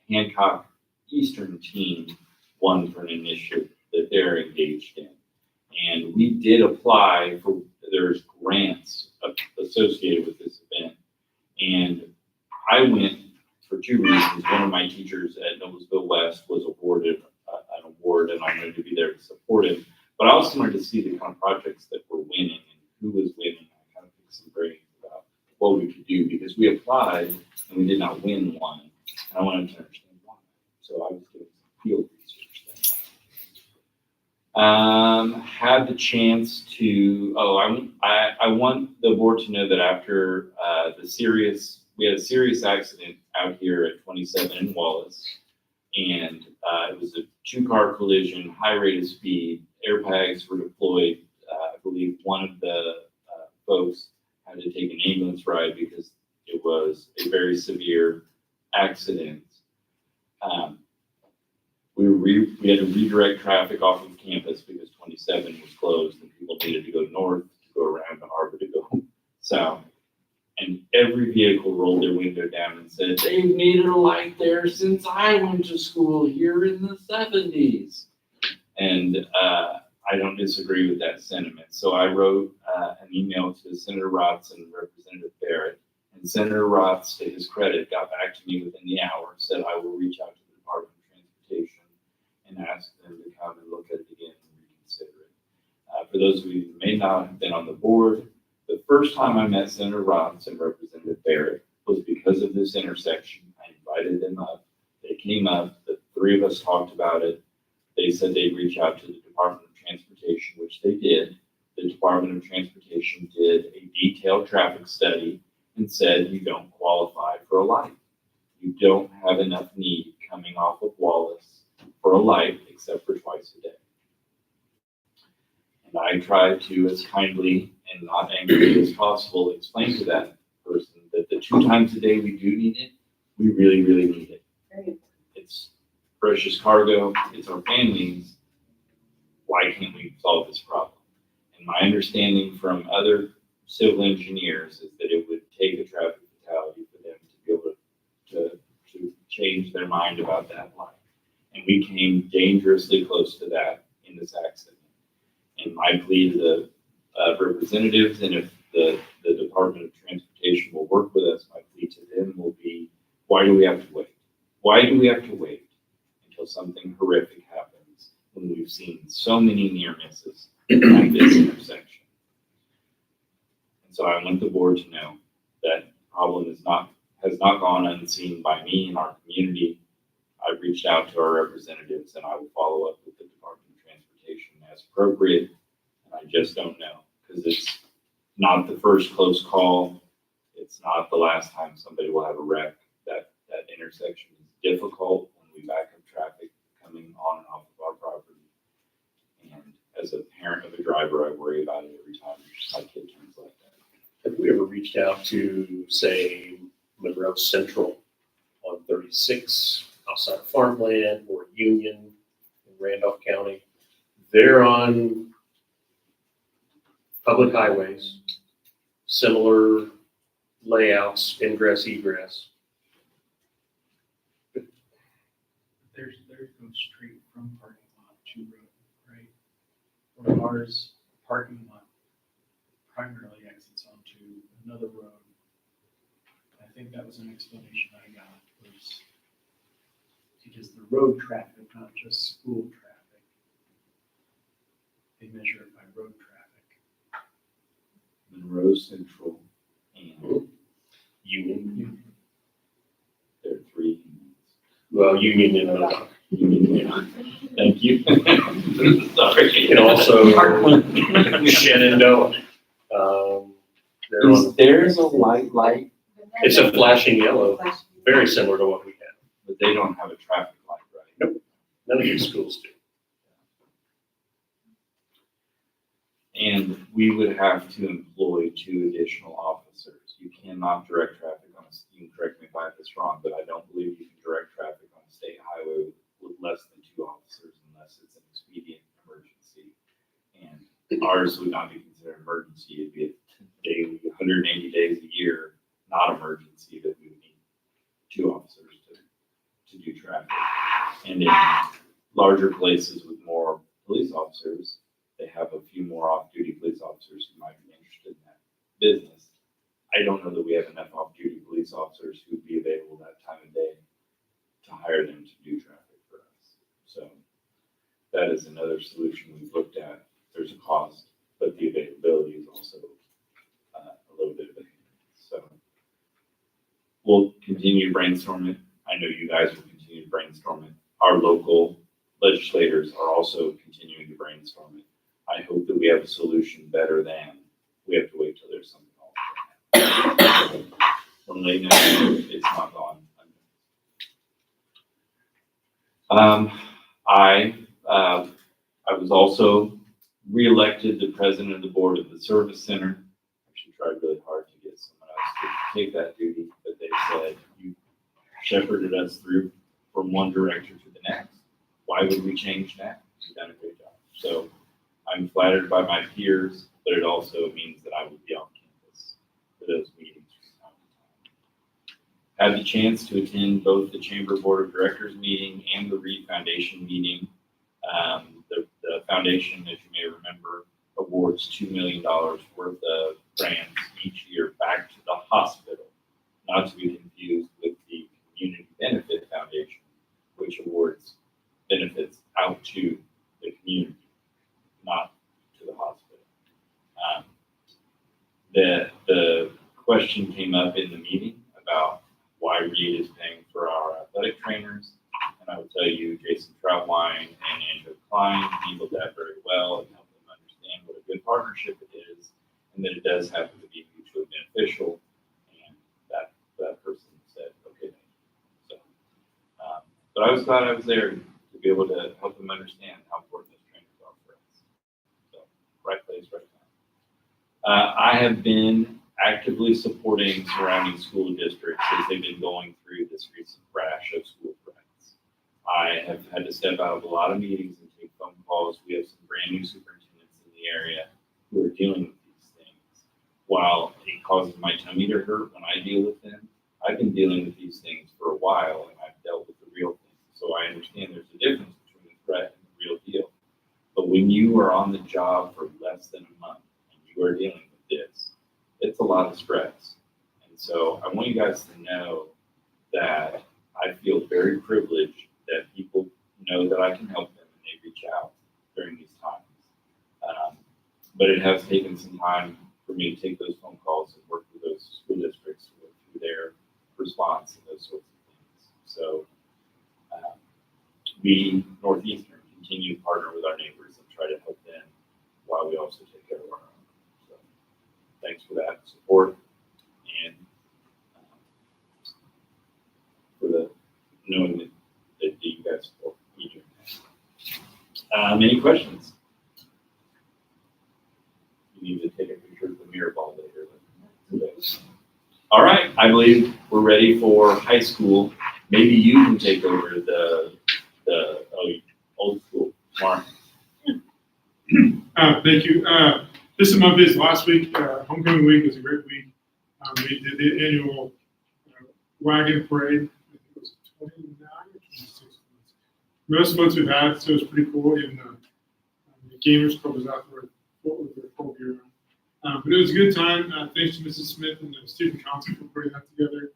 Hancock Eastern team won for an initiative that they're engaged in. And we did apply for, there's grants associated with this event. And I went for 2 reasons. One of my teachers at Noblesville West was awarded an award, and I wanted to be there to support him. But I also wanted to see the kind of projects that were winning and who was winning. I kind of picked some brains about what we could do, because we applied and we did not win one. And I wanted to understand why. So I was doing some field research then. Had the chance to, I want the board to know that after the serious we had a serious accident out here at 27 in Wallace. And it was a 2-car collision, high rate of speed, airbags were deployed. I believe one of the folks had to take an ambulance ride because it was a very severe accident. We had to redirect traffic off of campus because 27 was closed and people needed to go north, to go around to Harbor, to go south. And every vehicle rolled their window down and said, they've needed a light there since I went to school here in the 70s. And I don't disagree with that sentiment. So I wrote an email to Senator Rotz and Representative Barrett. And Senator Rotz, to his credit, got back to me within the hour, said I will reach out to the Department of Transportation and ask them to come and look at it again and reconsider it. For those of you who may not have been on the board, the first time I met Senator Rotz and Representative Barrett was because of this intersection. I invited them up. They came up. The 3 of us talked about it. They said they'd reach out to the Department of Transportation, which they did. The Department of Transportation did a detailed traffic study and said you don't qualify for a light. You don't have enough need coming off of Wallace for a light except for twice a day. And I tried to, as kindly and not angry as possible, explain to that person that the 2 times a day we do need it, we really, really need it. It's precious cargo, it's our families. Why can't we solve this problem? And my understanding from other civil engineers is that it would take a traffic fatality for them to be able to change their mind about that light. And we came dangerously close to that in this accident. And my plea to the representatives, and if the Department of Transportation will work with us, my plea to them will be, why do we have to wait? Why do we have to wait until something horrific happens when we've seen so many near misses at this intersection? And so I want the board to know that problem has not gone unseen by me and our community. I've reached out to our representatives and I will follow up with the Department of Transportation as appropriate. And I just don't know, because it's not the first close call. It's not the last time somebody will have a wreck. That intersection is difficult when we back up traffic coming on and off of our property. And as a parent of a driver, I worry about it every time my kid turns like that. Have we ever reached out to, say, Monroe Central on 36 outside of farmland, or Union in Randolph County? They're on public highways, similar layouts, ingress, egress. There's no straight from parking lot to road, right? Where ours parking lot primarily exits onto another road. I think that was an explanation I got, was because the road traffic, not just school traffic, they measure it by road traffic. Monroe Central and Union, there are 3 unions. well, Union and Modoc. Thank you. Sorry. And also Shenandoah. They're on, There's a light, it's a flashing yellow, very similar to what we have. but they don't have a traffic light, right? None of these schools do. And we would have to employ 2 additional officers. You cannot direct traffic on you can correct me if I have this wrong, but I don't believe you can direct traffic on a state highway with less than 2 officers unless it's an expedient emergency. And ours would not be considered emergency. It'd be a daily, 180 days a year, not emergency, that we would need 2 officers to do traffic. And in larger places with more police officers, they have a few more off-duty police officers who might be interested in that business. I don't know that we have enough off-duty police officers who would be available that time of day to hire them to do traffic for us. So that is another solution we've looked at. There's a cost, but the availability is also a little bit of a hindrance. So we'll continue to brainstorm it. I know you guys will continue to brainstorm it. Our local legislators are also continuing to brainstorm it. I hope that we have a solution better than we have to wait till there's something else. We're importantly, no, it's not gone. I was also reelected the president of the board of the service center. Actually tried really hard to get someone else to take that duty, but they said, you shepherded us through from one director to the next. Why would we change now? You've done a great job. So I'm flattered by my peers, but it also means that I will be on campus for those meetings. Had the chance to attend both the Chamber Board of Directors meeting and the Reed Foundation meeting. The foundation, as you may remember, awards $2 million worth of grants each year back to the hospital, not to be confused with the Community Benefit Foundation, which awards benefits out to the community, not to the hospital. The question came up in the meeting about why Reed is paying for our athletic trainers. And I will tell you, Jason Troutwine and Andrew Klein handled that very well and helped them understand what a good partnership it is and that it does happen to be mutually beneficial. And that person said, okay. So, but I was glad I was there to be able to help them understand how important those trainers are for us. So, right place, right time. I have been actively supporting surrounding school districts as they've been going through this recent rash of school threats. I have had to step out of a lot of meetings and take phone calls. We have some brand new superintendents in the area who are dealing with these things. While it causes my tummy to hurt when I deal with them, I've been dealing with these things for a while and I've dealt with the real things. So I understand there's a difference between the threat and the real deal. But when you are on the job for less than a month and you are dealing with this, it's a lot of stress. And so I want you guys to know that I feel very privileged that people know that I can help them and they reach out during these times. But it has taken some time for me to take those phone calls and work with those school districts through their response and those sorts of things. So we, Northeastern, continue to partner with our neighbors and try to help them while we also take care of our own. So thanks for that support and for the knowing that you guys support me doing that. Any questions? You need to take a picture of the mirror ball later. All right, I believe we're ready for high school. Maybe you can take over the old school. Mark. Thank you. This is my business. Last week, homecoming week was a great week. We did the annual wagon parade. I think it was 29 or 26 months. Most months we've had, so it was pretty cool. Even the Gamers Club was out there with their full gear on. But it was a good time. Thanks to Mrs. Smith and the student council for putting that together.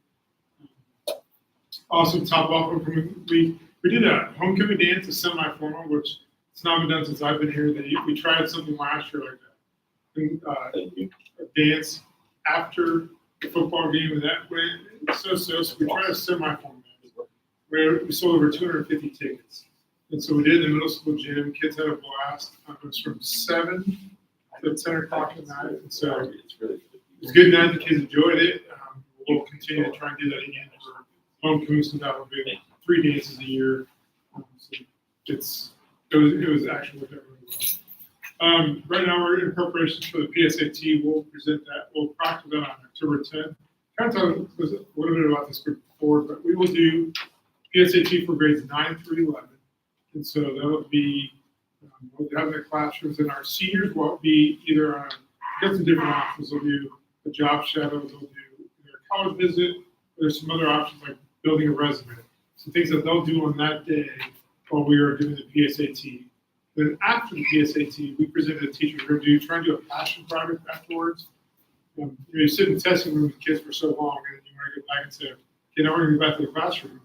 Also, top off homecoming week, we did a homecoming dance, a semi-formal, which it's not been done since I've been here. We tried something last year like that. A dance after the football game, and that went so we tried a semi-formal dance where we sold over 250 tickets. And so we did it in the middle school gym. Kids had a blast. It was from 7 to 10 o'clock at night. And so it was good night. The kids enjoyed it. We'll continue to try and do that again for homecoming, so that will be 3 dances a year. So it was actually worked out really well. Right now we're in preparations for the PSAT. We'll present that. We'll practice that on October 10th. Kind of talked a little bit about this before, but we will do PSAT for grades 9 through 11. And so that would be, we'll have the classrooms, and our seniors will be either on, got some different options. They'll do a job shadow, they'll do either a college visit, or there's some other options like building a resume. Some things that they'll do on that day while we are doing the PSAT. Then after the PSAT, we present to the teachers. We're going to try and do a passion project afterwards. You sit in the testing room with kids for so long, and then you want to get back and say, okay, now we're going to go back to the classroom.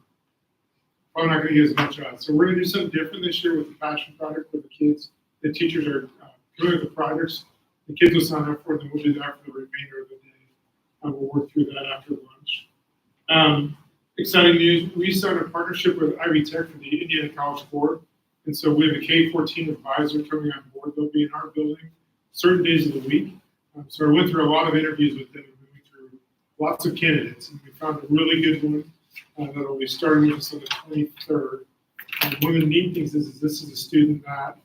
Probably not going to get as much out. So we're going to do something different this year with the passion project for the kids. The teachers are doing the projects. The kids will sign up for it, and we'll do that for the remainder of the day. We'll work through that after lunch. Exciting news, we started a partnership with Ivy Tech for the Indiana College Board. And so we have a K-14 advisor coming on board. They'll be in our building certain days of the week. So I went through a lot of interviews with them. We went through lots of candidates, and we found a really good one that will be starting with us on the 23rd. One of the neat things is this is a student that,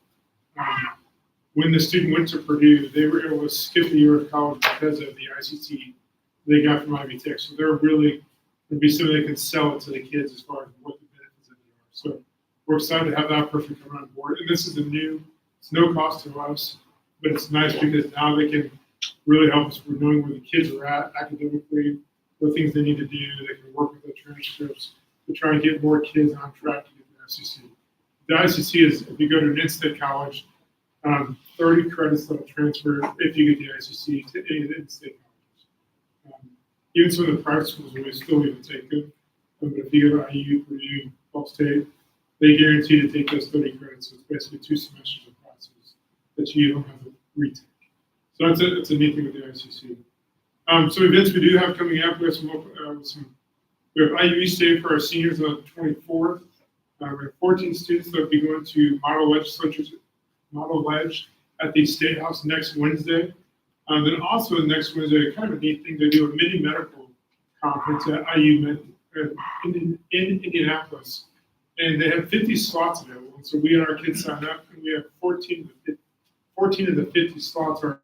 when the student went to Purdue, they were able to skip a year of college because of the ICT they got from Ivy Tech. So they're really going to be something they can sell it to the kids as far as what the benefits of it are. So we're excited to have that person come on board. And this is it's no cost to us, but it's nice because now they can really help us with knowing where the kids are at academically, what things they need to do. They can work with the transcripts to try and get more kids on track to get the ICC. The ICC is, if you go to an in-state college, 30 credits that'll transfer if you get the ICC to any of the in-state colleges. Even some of the private schools will still even take them. But if you go to IU, Purdue, Ball State, they guarantee to take those 30 credits. So it's basically 2 semesters of classes that you don't have to retake. So it's a neat thing with the ICC. So events we do have coming up, we have we have IU East Day for our seniors on the 24th. We have 14 students that will be going to Model Ledge at the State House next Wednesday. Then also next Wednesday, kind of a neat thing, they do a mini medical conference at IU in Indianapolis. And they have 50 slots available. And so we and our kids sign up, and we have 14 of the 50 slots are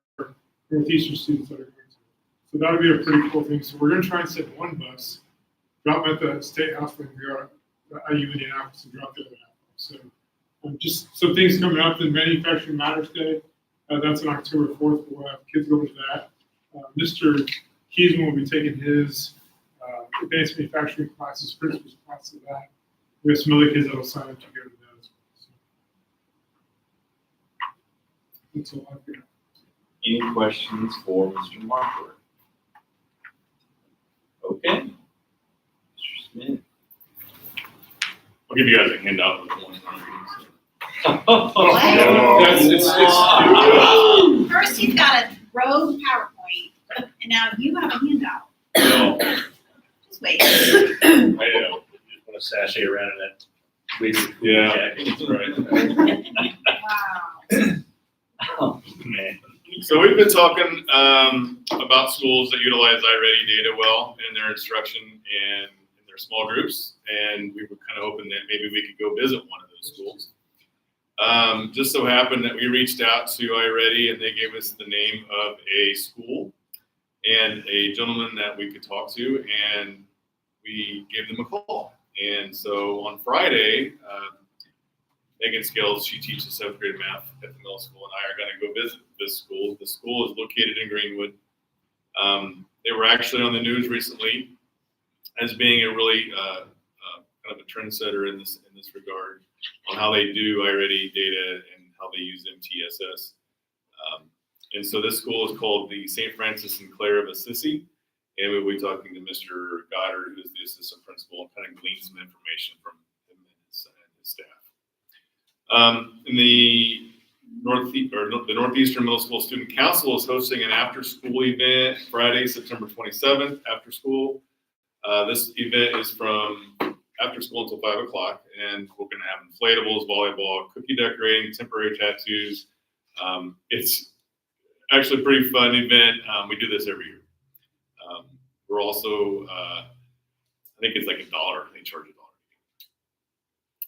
Northeastern students that are going to. So that'll be a pretty cool thing. So we're going to try and send one bus, drop them at the State House when we are at IU Indianapolis, and drop the other half. So just some things coming up. The Manufacturing Matters Day, that's on October 4th. We'll have kids go to that. Mr. Keesman will be taking his advanced manufacturing classes, principles class of that. We have some other kids that will sign up to go to that as well. So that's all I've got. Any questions for Mr. Markler? Okay. Mr. Smith. I'll give you guys a handout with one. First, he's got a road PowerPoint, and now you have a handout. No, Just wait. I just want to sashay around in that wizard Yeah. jacket. Wow. Oh, man. So we've been talking about schools that utilize iReady data well in their instruction and in their small groups, and we were kind of hoping that maybe we could go visit one of those schools. Just so happened that we reached out to iReady, and they gave us the name of a school and a gentleman that we could talk to, and we gave them a call. And so on Friday, Megan Scales, she teaches 7th grade math at the middle school, and I are going to go visit this school. The school is located in Greenwood. They were actually on the news recently as being a really kind of a trendsetter in this regard on how they do iReady data and how they use MTSS. And so this school is called the St. Francis and Clare of Assisi, and we'll be talking to Mr. Goddard, who is the assistant principal, and kind of glean some information from him and his staff. In the Northeastern Middle School Student Council is hosting an after-school event Friday, September 27th, after school. This event is from after school until 5 o'clock, and we're going to have inflatables, volleyball, cookie decorating, temporary tattoos. It's actually a pretty fun event. We do this every year. We're also, I think it's like $1. They charge $1.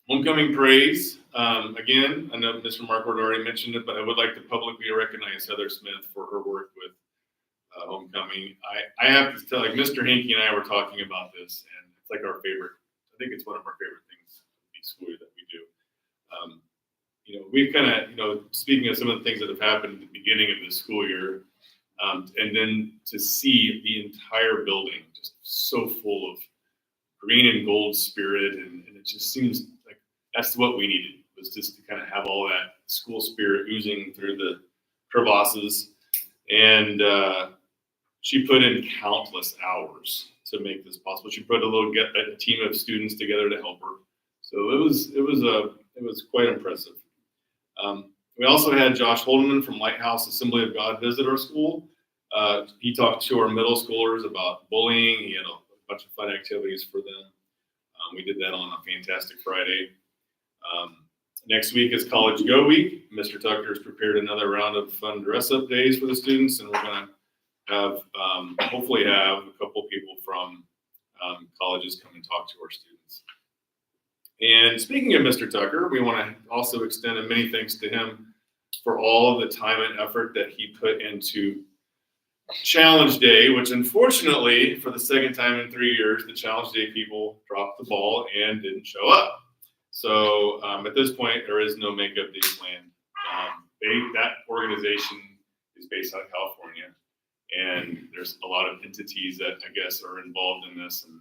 Homecoming praise. Again, I know Mr. Markwood already mentioned it, but I would like to publicly recognize Heather Smith for her work with homecoming. I have to tell, like Mr. Hinkie and I were talking about this, and it's like our favorite. I think it's one of our favorite things each school year that we do. We've kind of, speaking of some of the things that have happened at the beginning of the school year, and then to see the entire building just so full of green and gold spirit, and it just seems like that's what we needed, was just to kind of have all that school spirit oozing through the crevasses. And she put in countless hours to make this possible. She put a team of students together to help her. So it was quite impressive. We also had Josh Holdeman from Lighthouse Assembly of God visit our school. He talked to our middle schoolers about bullying. He had a bunch of fun activities for them. We did that on a Fantastic Friday. Next week is College Go Week. Mr. Tucker has prepared another round of fun dress-up days for the students, and we're going to hopefully have a couple people from colleges come and talk to our students. And speaking of Mr. Tucker, we want to also extend a many thanks to him for all of the time and effort that he put into Challenge Day, which unfortunately, for the second time in 3 years, the Challenge Day people dropped the ball and didn't show up. So at this point, there is no Makeup Day planned. That organization is based out of California, and there's a lot of entities that I guess are involved in this. And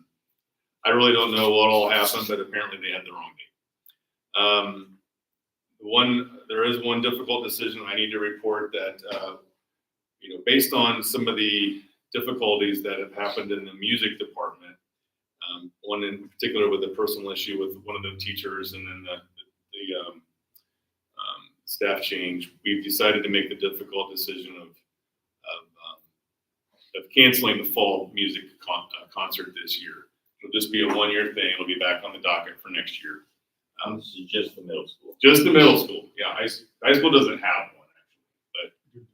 I really don't know what all happened, but apparently they had the wrong date. There is one difficult decision I need to report that, based on some of the difficulties that have happened in the music department, one in particular with a personal issue with one of the teachers and then the staff change, we've decided to make the difficult decision of canceling the fall music concert this year. It'll just be a 1-year thing. It'll be back on the docket for next year. This is just the middle school. Just the middle school. Yeah, high school doesn't have one actually,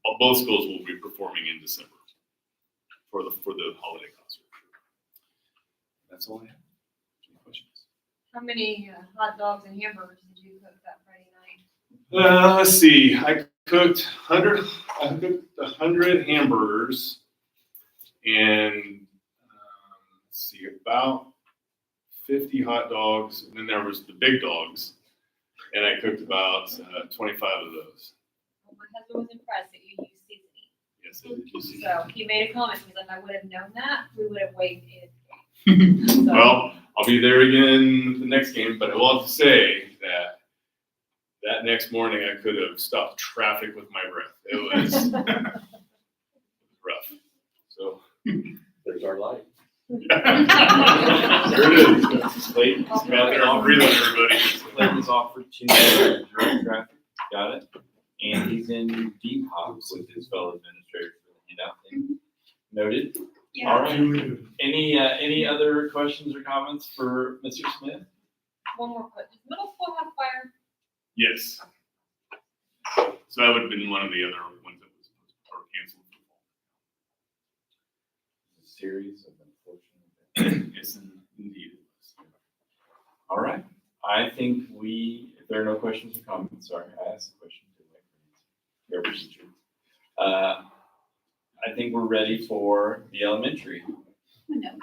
but both schools will be performing in December for the holiday concert. That's all I have. Any questions? How many hot dogs and hamburgers did you cook that Friday night? Let's see. I cooked 100 hamburgers and let's see, about 50 hot dogs, and then there was the big dogs, and I cooked about 25 of those. Well, my husband was impressed that you used seasoning. Yes, I did. You see. So he made a comment. He's like, I would have known that. We would have waited. So, Well, I'll be there again the next game, but I will have to say that next morning I could have stopped traffic with my breath. It was rough. So There's our light. there it is. Slate It's out there all breathing, everybody. Slate is offered to direct traffic. Got it. And he's in deep hops with his fellow administrators for the handout thing. Noted. Yeah. All right. Any other questions or comments for Mr. Smith? one more question. Does middle school have fire? Yes. So that would have been one of the other ones that was canceled. A series of unfortunate events. Yes, indeed. All right. I think if there are no questions or comments, sorry, I asked a question to my teacher. I think we're ready for the elementary. My notes.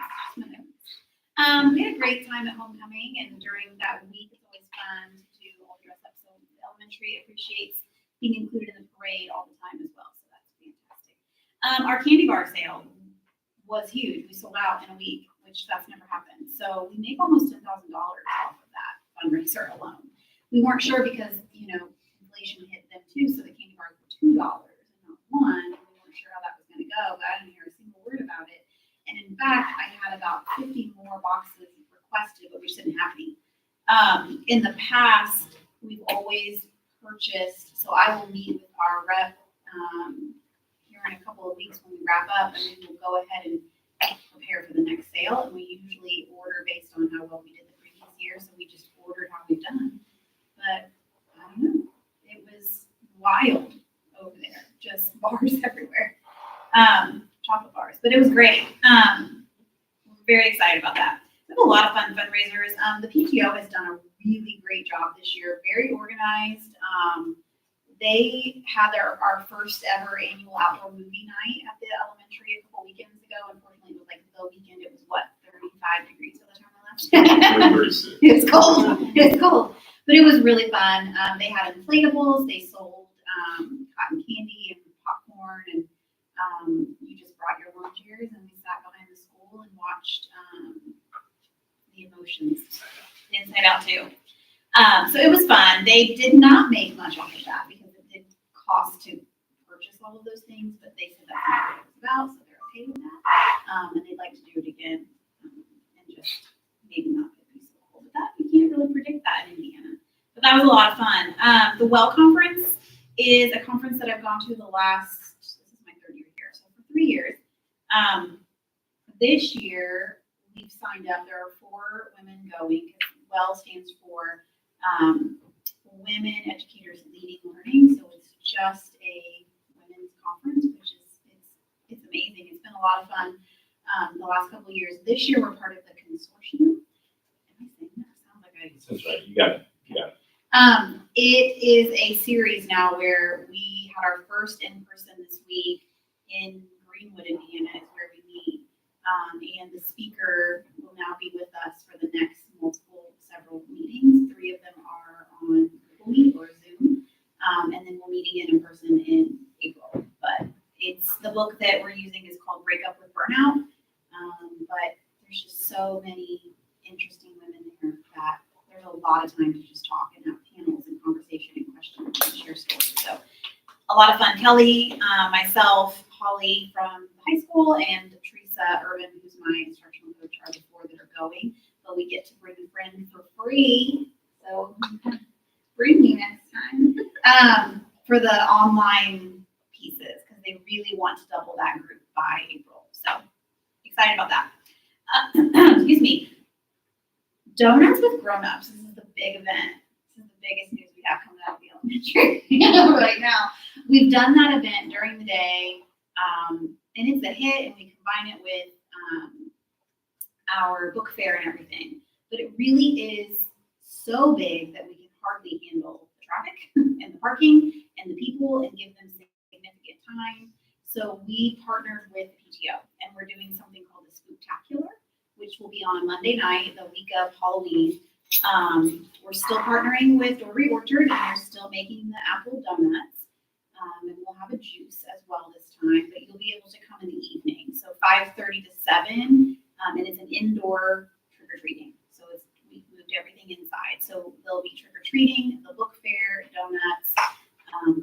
We had a great time at homecoming, and during that week, it's always fun to do all the dress up. So the elementary appreciates being included in the parade all the time as well. So that's fantastic. Our candy bar sale was huge. We sold out in a week, which that's never happened. So we make almost $10,000 off of that fundraiser alone. We weren't sure because, inflation hit them too. So the candy bars were $2 and not $1. And we weren't sure how that was going to go, but I didn't hear a single word about it. And in fact, I had about 50 more boxes requested, but we just didn't have any. In the past, we've always purchased, so I will meet with our rep here in a couple of weeks when we wrap up, and then we'll go ahead and prepare for the next sale. And we usually order based on how well we did the previous year, so we just ordered how we've done. But I don't know, it was wild over there, just bars everywhere. Chocolate bars, but it was great. We're very excited about that. We have a lot of fun fundraisers. The PTO has done a really great job this year, very organized. They had our first ever annual outdoor movie night at the elementary a couple weekends ago. Unfortunately, it was like the weekend, it was 35 degrees by the time I left. It was cold. It was cold, but it was really fun. They had inflatables. They sold cotton candy and popcorn, and you just brought your lawn chairs, and we sat behind the school and watched the emotions Inside Out too. So it was fun. They did not make much off of that because it did cost to purchase all of those things, but they said that's not what it was about, so they're okay with that. And they'd like to do it again and just maybe not get a piece of coal. But that you can't really predict that in Indiana. But that was a lot of fun. The Well Conference is a conference that I've gone to the last. This is my 3rd year here, so for 3 years. This year we've signed up. There are 4 women going. WELL stands for Women Educators Leading Learning. So it's just a women's conference, which is lot of fun the last couple of years. This year, we're part of the consortium. Am I saying that? Sounds like I. That's right, you got it. It is a series now where we had our first in-person this week in Greenwood, Indiana, is where we meet. And the speaker will now be with us for the next several meetings. 3 of them are on Google Meet or Zoom. And then we'll meet again in person in April. But it's the book that we're using is called Break Up with Burnout. But there's just so many interesting women there that there's a lot of time to just talk and have panels and conversation and questions and share stories. So a lot of fun. Kelly, myself, Holly from high school, and Teresa Urban, who's my instructional coach, are the 4 that are going. But we get to bring a friend for free. So bring me next time for the online pieces because they really want to double that group by April. So excited about that. Excuse me. Donuts with grown-ups. This is the big event. This is the biggest news we have coming out of the elementary right now. We've done that event during the day, and it's a hit, and we combine it with our book fair and everything. But it really is so big that we can hardly handle the traffic and the parking and the people and give them significant time. So we partnered with PTO, and we're doing something called the Spooktacular, which will be on a Monday night, the week of Halloween. We're still partnering with Dory Orchard, and they're still making the apple donuts. And we'll have a juice as well this time, but you'll be able to come in the evening. So 5:30 to 7, and it's an indoor trick-or-treating. So we moved everything inside. So there'll be trick-or-treating, the book fair, donuts,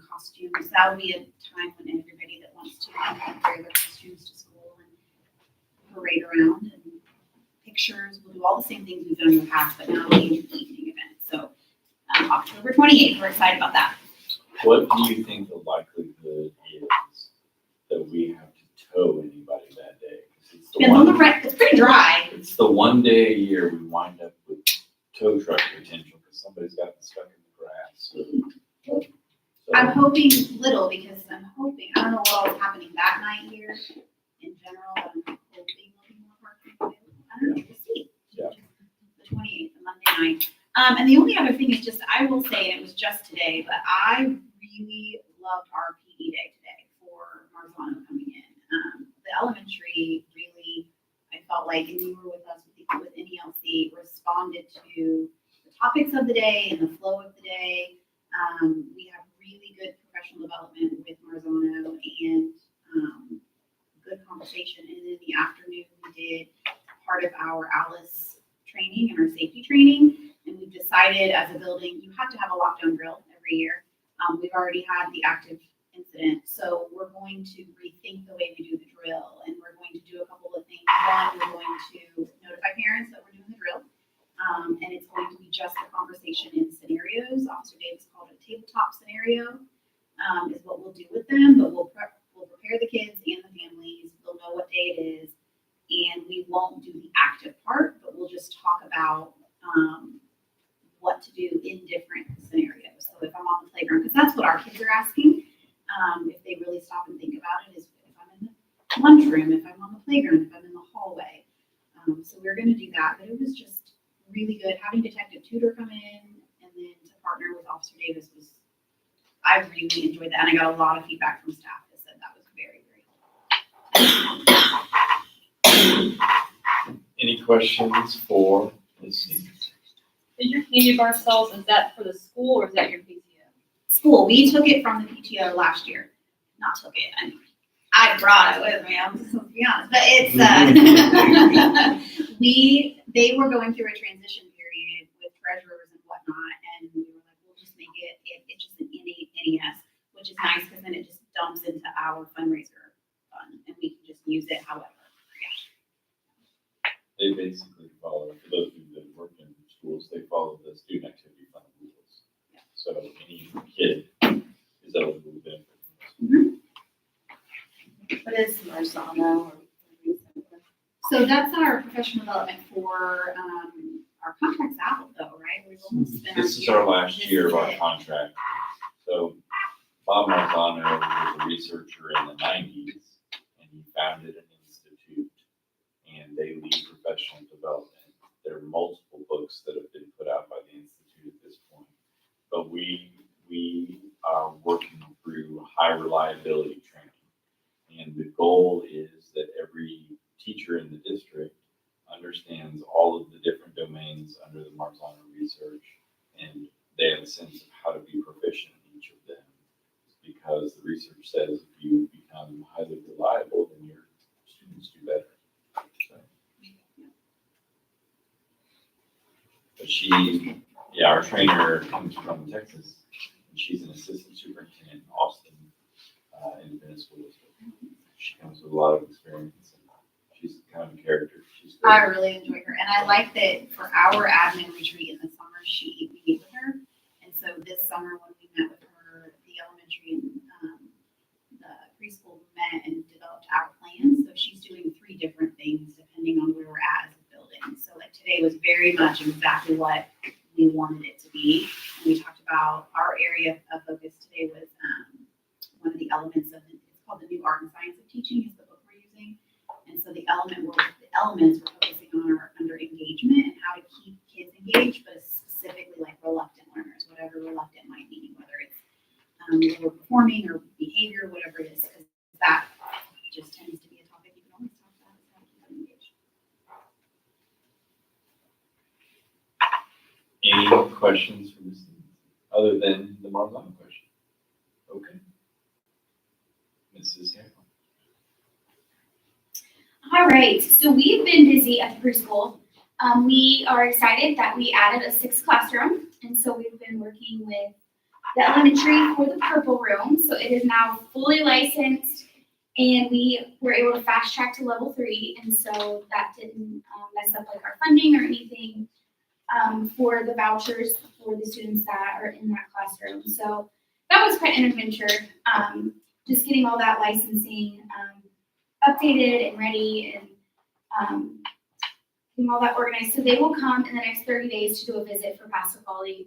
costumes. That'll be a time when everybody that wants to can wear their costumes to school and parade around and pictures. We'll do all the same things we've done in the past, but now it'll be an evening event. So October 28th, we're excited about that. What do you think the likelihood is that we have to tow anybody that day? 'Cause it's the Depends on the one- rent. It's pretty dry. It's the one day a year we wind up with tow truck potential because somebody's got stuck in the grass. So- I'm hoping little because I don't know what all is happening that night here in general, but I'm hoping there'll be more parking available. I don't know, we'll see. Yeah. The 28th, the Monday night. And the only other thing is just, I will say, and it was just today, but I really loved our PD day today for Marzano coming in. The elementary really, I felt like, and you were with us with NELC, responded to the topics of the day and the flow of the day. We have really good professional development with Marzano and good conversation. And in the afternoon, we did part of our ALICE training and our safety training. And we've decided as a building, you have to have a lockdown drill every year. We've already had the active incident. So we're going to rethink the way we do the drill. And we're going to do a couple of things. One, we're going to notify parents that we're doing the drill. And it's going to be just a conversation in scenarios. Officer Davis called it a tabletop scenario, is what we'll do with them. But we'll prepare the kids and the families. They'll know what day it is. And we won't do the active part, but we'll just talk about what to do in different scenarios. So if I'm on the playground, because that's what our kids are asking, if they really stop and think about it, is if I'm in the lunchroom, if I'm on the playground, if I'm in the hallway. So we're going to do that. But it was just really good having Detective Tudor come in and then to partner with Officer Davis I really enjoyed that. And I got a lot of feedback from staff that said that was very, very helpful. Any questions for Ms. Stevens? Is your candy bar sales, is that for the school or is that your PTO? School, we took it from the PTO last year. Not took it, I mean, I brought it with me, I'm just gonna be honest, but it's, they were going through a transition period with treasurers and whatnot, and we were like, we'll just make it's just an NES, which is nice, because then it just dumps into our fundraiser fund, and we can just use it however. They basically follow, for those of you that work in schools, they follow the student activity fund rules. So any kid is eligible to benefit. What is Marzano? So that's our professional development for, our contract's out though, right? We've almost spent This is year. our last This year is of our it. contract. So Bob Marzano was a researcher in the 90s, and he founded an they lead professional development. There are multiple books that have been put out by the Institute at this point. But we are working through high reliability training. And the goal is that every teacher in the district understands all of the different domains under the Marzano research, and they have a sense of how to be proficient in each of them. Because the research says if you become highly reliable, then your students do better. So. But our trainer comes from Texas, and she's an assistant superintendent in Austin, Independent School District. She comes with a lot of experience, and she's kind of a character. She's great. I really enjoy her, and I like that for our admin retreat in the summer, we meet with her. And so this summer, when we met with her, the elementary and the preschool met and developed our plans. So she's doing 3 different things depending on where we're at as a building. So like today was very much exactly what we wanted it to be. And we talked about our area of focus today was one of the elements of it's called the New Art and Science of Teaching is the book we're using. And so the elements we're focusing on are under engagement and how to keep kids engaged, but specifically like reluctant learners, whatever reluctant might mean, whether it's lower performing or behavior, whatever it is, because that just tends to be a topic you can always talk about is how to keep them engaged. Any questions from the students other than the Marzano question? Okay. Mrs. Harrell. All right, so we've been busy at the preschool. We are excited that we added a 6th classroom, and so we've been working with the elementary for the purple room. So it is now fully licensed, and we were able to fast track to level 3, and so that didn't mess up like our funding or anything for the vouchers for the students that are in that classroom. So that was quite an adventure, just getting all that licensing updated and ready and getting all that organized. So they will come in the next 30 days to do a visit for pasta quality.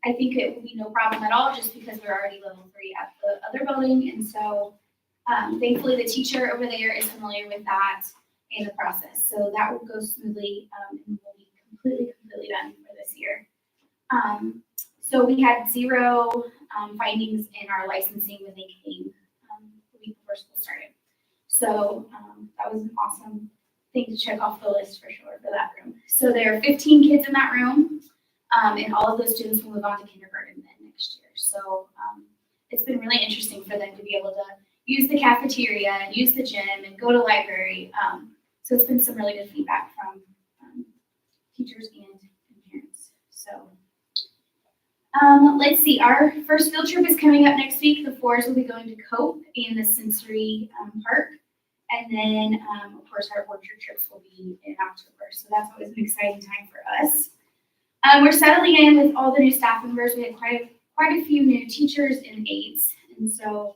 I think it will be no problem at all just because we're already level 3 at the other building. And so thankfully the teacher over there is familiar with that and the process. So that will go smoothly and we'll be completely done for this year. So we had 0 findings in our licensing when they came the week before school started. So that was an awesome thing to check off the list for sure for that room. So there are 15 kids in that room, and all of those students will move on to kindergarten then next year. So it's been really interesting for them to be able to use the cafeteria and use the gym and go to library. So it's been some really good feedback from teachers and parents. So let's see, our first field trip is coming up next week. The 4s will be going to Cope and the Sensory Park. And then, of course, our orchard trips will be in October. So that's always an exciting time for us. We're settling in with all the new staff members. We had quite a few new teachers and aides. And so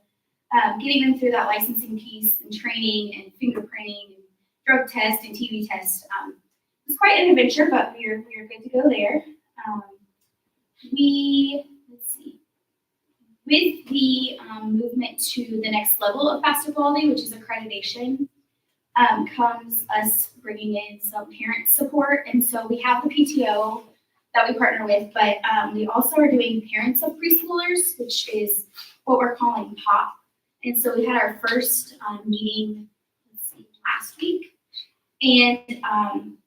getting them through that licensing piece and training and fingerprinting and drug test and TB test was quite an adventure, but we are good to go there. Let's see. With the movement to the next level of FAFSA quality, which is accreditation, comes us bringing in some parent support. And so we have the PTO that we partner with, but we also are doing parents of preschoolers, which is what we're calling POP. And so we had our first meeting, last week, and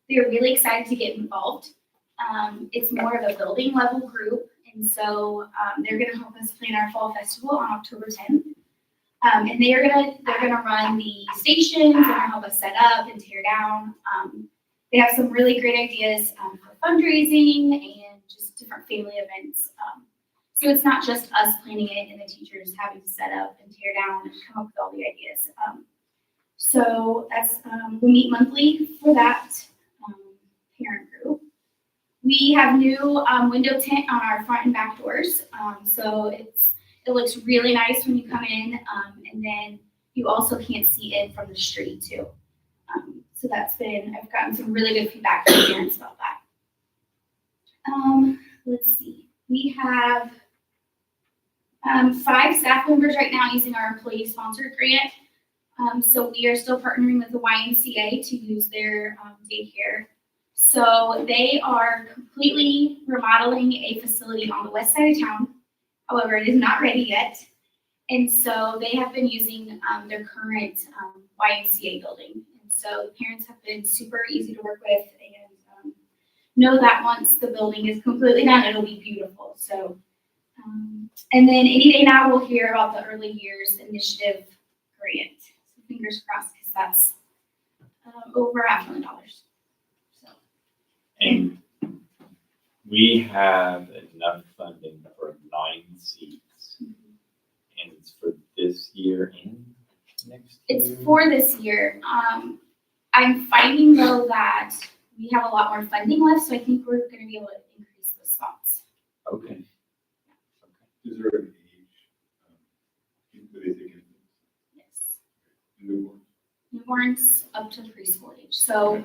they're really excited to get involved. It's more of a building level group. And so they're going to help us plan our fall festival on October 10th. And they're gonna run the stations. They're gonna help us set up and tear down. They have some really great ideas for fundraising and just different family events. So it's not just us planning it and the teachers having to set up and tear down and come up with all the ideas. So that's we meet monthly for that parent group. We have new window tint on our front and back doors. So it looks really nice when you come in, and then you also can't see it from the street too. So I've gotten some really good feedback from parents about that. Let's see, we have 5 staff members right now using our employee sponsored grant. So we are still partnering with the YMCA to use their daycare. So they are completely remodeling a facility on the west side of town. However, it is not ready yet. And so they have been using their current YMCA building. And so the parents have been super easy to work with and know that once the building is completely done, it'll be beautiful. So, and then any day now we'll hear about the Early Years Initiative grant. So fingers crossed, because that's over $500,000. So. And we have enough funding for 9 seats. And it's for this year and next year? It's for this year. I'm finding though that we have a lot more funding left, so I think we're gonna be able to increase the spots. Okay. Is there an age? Do they take it? Yes. Newborn? Newborns up to preschool age. So,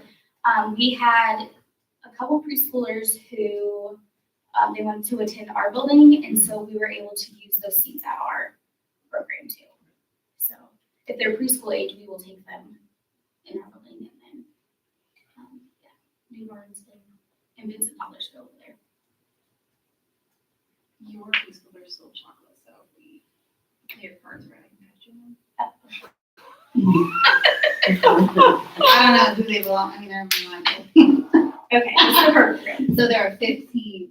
we had a couple preschoolers who, they wanted to attend our building, and so we were able to use those seats at our program too. So if they're preschool age, we will take them in our building, and then, newborns and infants and toddlers go over there. Your preschool are still chocolate, so if we play your cards right, I don't know who they belong, I mean, they're mine. Okay, that's the program. So there are 15.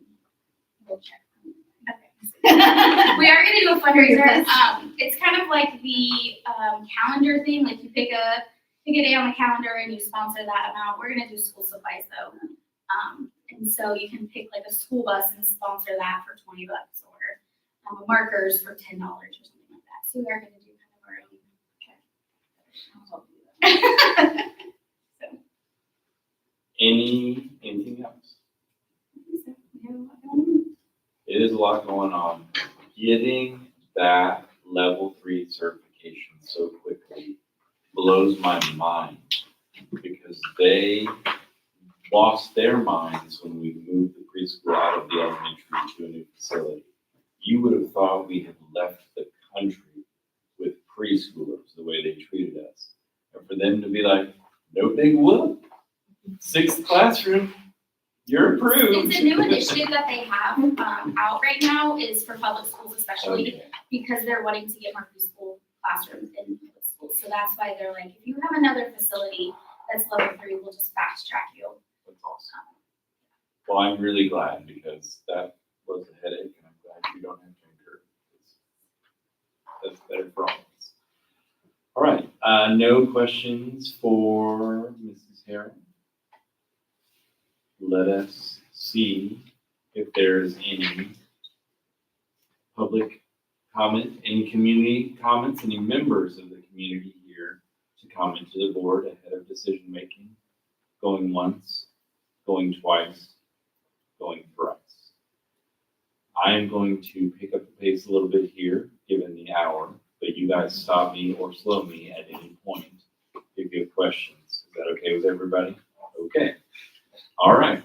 We'll check. We are gonna do a fundraiser. It's kind of like the calendar thing. Like you pick a day on the calendar and you sponsor that amount. We're gonna do school supplies though, and so you can pick like a school bus and sponsor that for $20 or markers for $10 or something like that. So we are gonna do kind of our own. So. Anything else? It is a lot going on. Getting that level 3 certification so quickly blows my mind, because they lost their minds when we moved the preschool out of the elementary to a new facility. You would have thought we had left the country with preschoolers the way they treated us. And for them to be like, no big whoop, 6th classroom, you're approved. It's a new initiative that they have out right now, is for public schools especially, Okay. because they're wanting to get more preschool classrooms in public schools. So that's why they're like, if you have another facility that's level 3, we'll just fast track you. That's awesome. Well, I'm really glad, because that was a headache, and I'm glad you don't have to incur it. That's better for all of us. All right, no questions for Mrs. Herring. Let us see if there's any public comment, any community comments, any members of the community here to comment to the board ahead of decision making, going once, going twice, going thrice. I am going to pick up the pace a little bit here, given the hour, but you guys stop me or slow me at any point if you have questions. Is that okay with everybody? Okay. All right.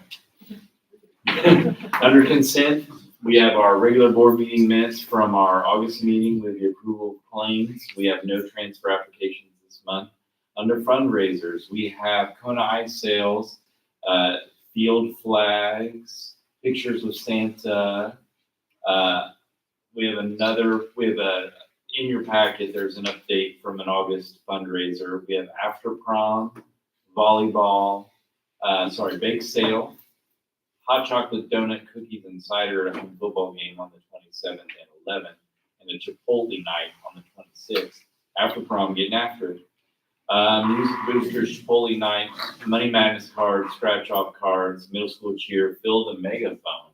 Under consent, we have our regular board meeting minutes from our August meeting with the approval of claims. We have no transfer applications this month. Under fundraisers, we have Kona ice sales, field flags, pictures of Santa. In your packet, there's an update from an August fundraiser. We have after prom, volleyball, bake sale, hot chocolate donut, cookies, and cider at home football game on the 27th and 11th, and a Chipotle night on the 26th. After prom, getting after it. Music boosters, Chipotle night, Money Madness cards, scratch off cards, middle school cheer, fill the megaphone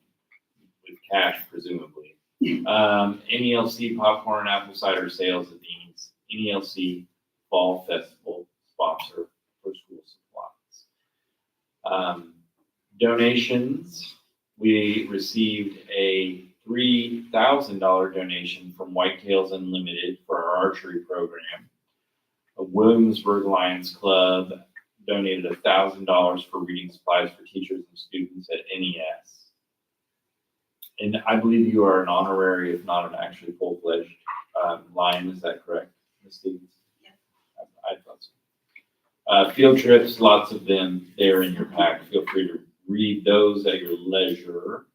with cash, presumably. NELC popcorn and apple cider sales at Dean's. NELC Fall Festival sponsor for school supplies. Donations, we received a $3,000 donation from Whitetails Unlimited for our archery program. A Williamsburg Lions Club donated $1,000 for reading supplies for teachers and students at NES. And I believe you are an honorary, if not an actually full-fledged Lion, is that correct, Ms. Stevens? Yes. Field trips, lots of them, they're in your pack. Feel free to read those at your leisure.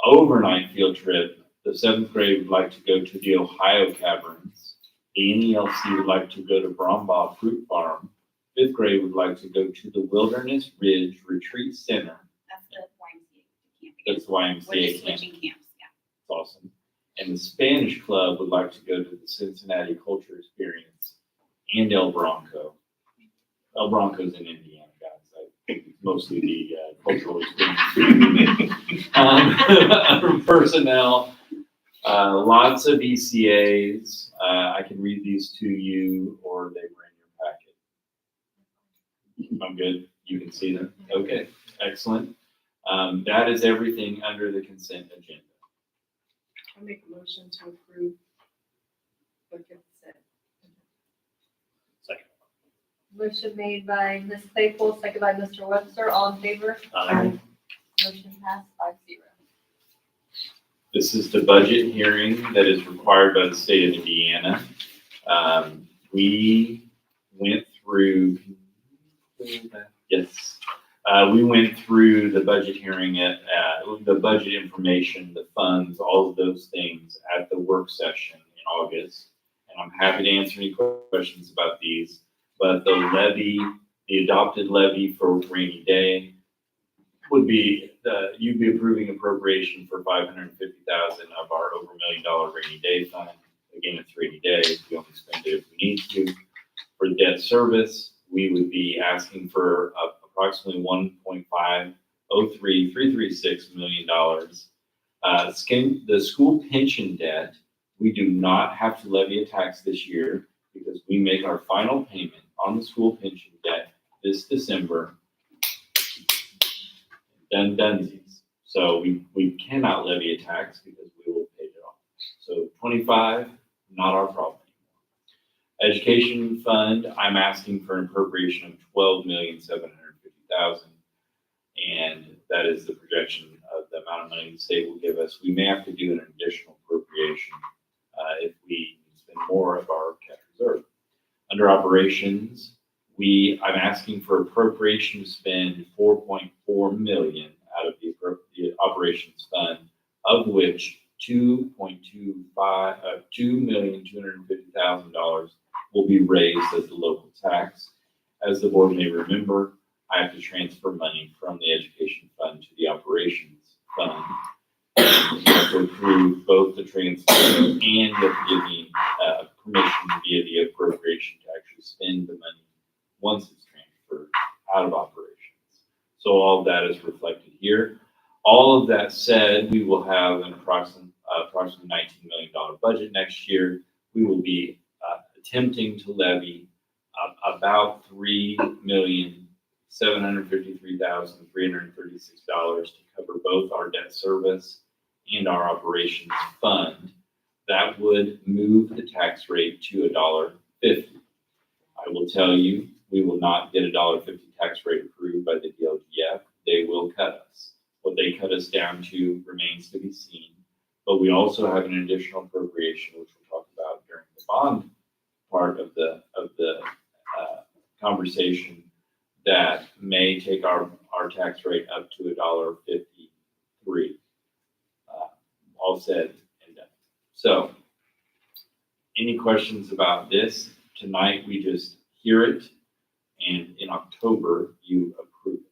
Overnight field trip, the 7th grade would like to go to the Ohio Caverns. The NELC would like to go to Brombaugh Fruit Farm. 5th grade would like to go to the Wilderness Ridge Retreat Center. That's the YMCA camp. That's the We're YMCA just camp. switching camps, yeah. It's awesome. And the Spanish Club would like to go to the Cincinnati Culture Experience and El Bronco. El Bronco's in Indiana, guys. I think it's mostly the cultural experience. Personnel, lots of ECAs. I can read these to you, or they were in your packet. I'm good. You can see them. Okay, excellent. That is everything under the consent agenda. I make a motion to approve the consent. Second. Motion made by Ms. Claypool, second by Mr. Webster, all in favor? Aye. Motion passed 5-0. This is the budget hearing that is required by the state of Indiana. We went through, yes, we went through the budget hearing at, the budget information, the funds, all of those things at the work session in August. And I'm happy to answer any questions about these, but the levy, the adopted levy for rainy day would be, you'd be approving appropriation for $550,000 of our over $1 million rainy day fund. Again, it's rainy day, we only spend it if we need to. For debt service, we would be asking for approximately $1.503336 million. The school pension debt, we do not have to levy a tax this year because we make our final payment on the school pension debt this December. Dunsies. So we cannot levy a tax because we will pay it off. So 25, not our problem anymore. Education fund, I'm asking for an appropriation of $12,750,000, and that is the projection of the amount of money the state will give us. We may have to do an additional appropriation if we spend more of our cash reserve. Under operations, I'm asking for appropriation to spend $4.4 million out of the operations fund, of which $2,250,000 will be raised as the local tax. As the board may remember, I have to transfer money from the education fund to the operations fund. You have to approve both the transfer and you have to give me permission via the appropriation to actually spend the money once it's transferred out of operations. So all of that is reflected here. All of that said, we will have an approximately $19 million budget next year. We will be attempting to levy about $3,753,336 to cover both our debt service and our operations fund. That would move the tax rate to $1.50. I will tell you, we will not get a $1.50 tax rate approved by the DLGF. They will cut us. What they cut us down to remains to be seen. But we also have an additional appropriation, which we'll talk about during the bond part of the conversation, that may take our tax rate up to $1.53. All said and done. So, any questions about this? Tonight we just hear it, and in October you approve it.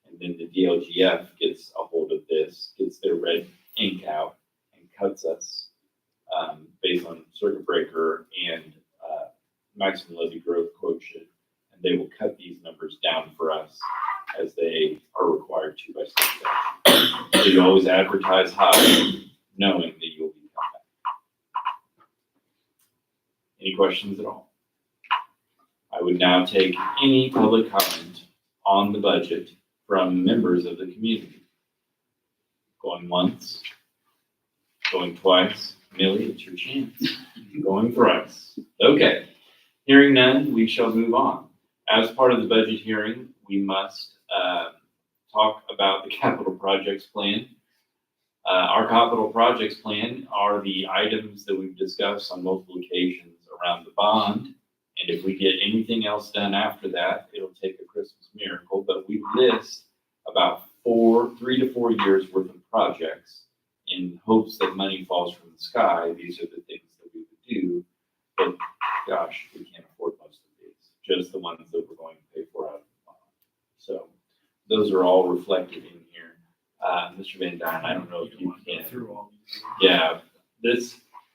And then the DLGF gets a hold of this, gets their red ink out, and cuts us based on circuit breaker and maximum levy growth quotient. And they will cut these numbers down for us as they are required to by state statute. So you always advertise high, knowing that you'll be cut back. Any questions at all? I would now take any public comment on the budget from members of the community. Going once, going twice. Millie, it's your chance. Going thrice. Okay. Hearing none, we shall move on. As part of the budget hearing, we must talk about the capital projects plan. Our capital projects plan are the items that we've discussed on multiple occasions around the bond and if we get anything else done after that, it'll take a Christmas miracle, but we list about 3 to 4 years worth of projects in hopes that money falls from the sky. These are the things that we would do, but gosh, we can't afford most of these, just the ones that we're going to pay for out of the bond. So those are all reflected in here. Mr. Van Dyne, I don't know if you can. Through all these. Yeah,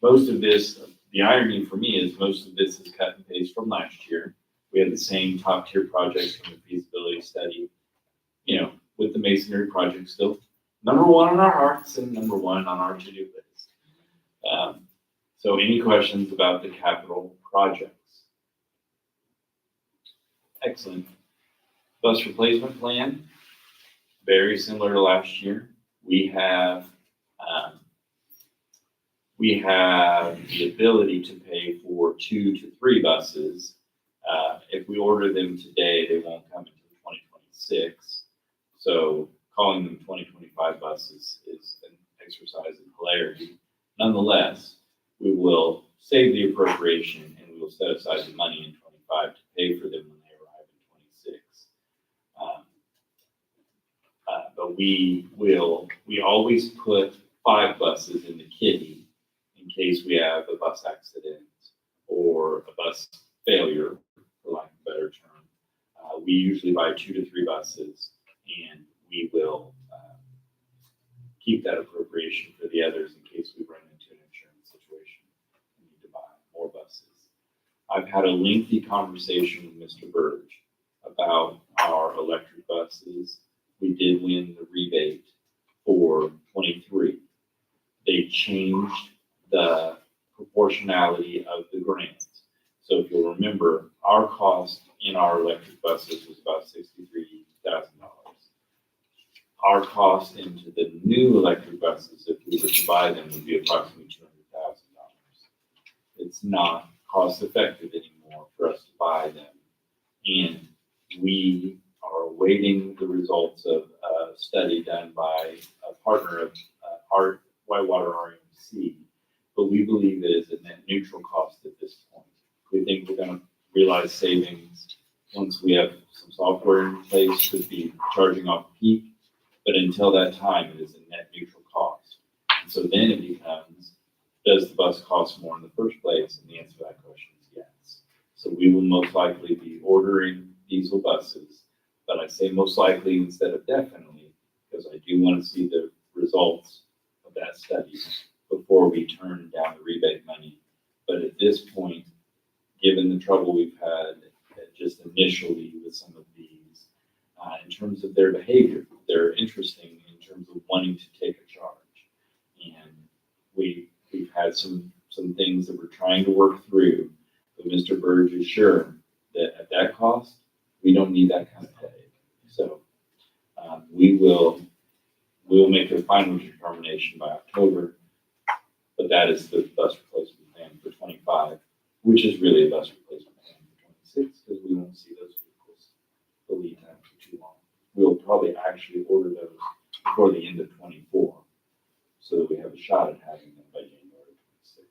most of this, the irony for me is most of this is cut and paste from last year. We had the same top tier projects from the feasibility study, with the masonry project still number one on our hearts and number one on our to-do list. So any questions about the capital projects? Excellent. Bus replacement plan, very similar to last year. We have the ability to pay for 2 to 3 buses. If we order them today, they won't come until 2026. So calling them 2025 buses is an exercise in hilarity. Nonetheless, we will save the appropriation and we will set aside the money in 25 to pay for them when they arrive in 26. But we always put 5 buses in the kitty in case we have a bus accident or a bus failure, for lack of a better term. We usually buy 2 to 3 buses, and we will keep that appropriation for the others in case we run into an insurance situation and need to buy more buses. I've had a lengthy conversation with Mr. Burge about our electric buses. We did win the rebate for 23. They changed the proportionality of the grant. So if you'll remember, our cost in our electric buses was about $63,000. Our cost into the new electric buses, if we were to buy them, would be approximately $200,000. It's not cost effective anymore for us to buy them. And we are awaiting the results of a study done by a partner of Whitewater RMC, but we believe it is a net neutral cost at this point. We think we're going to realize savings once we have some software in place, could be charging off peak, but until that time, it is a net neutral cost. And so then it becomes, does the bus cost more in the first place? And the answer to that question is yes. So we will most likely be ordering diesel buses, but I say most likely instead of definitely, because I do want to see the results of that study before we turn down the rebate money. But at this point, given the trouble we've had just initially with some of these, in terms of their behavior, they're interesting in terms of wanting to take a charge. And we've had some things that we're trying to work through, but Mr. Burge is sure that at that cost, we don't need that kind of pay. So we'll make a final determination by October, but that is the bus replacement plan for 25, which is really a bus replacement plan for 26, because we won't see those vehicles the lead time for too long. We'll probably actually order those before the end of 24, so that we have a shot at having them by January 26.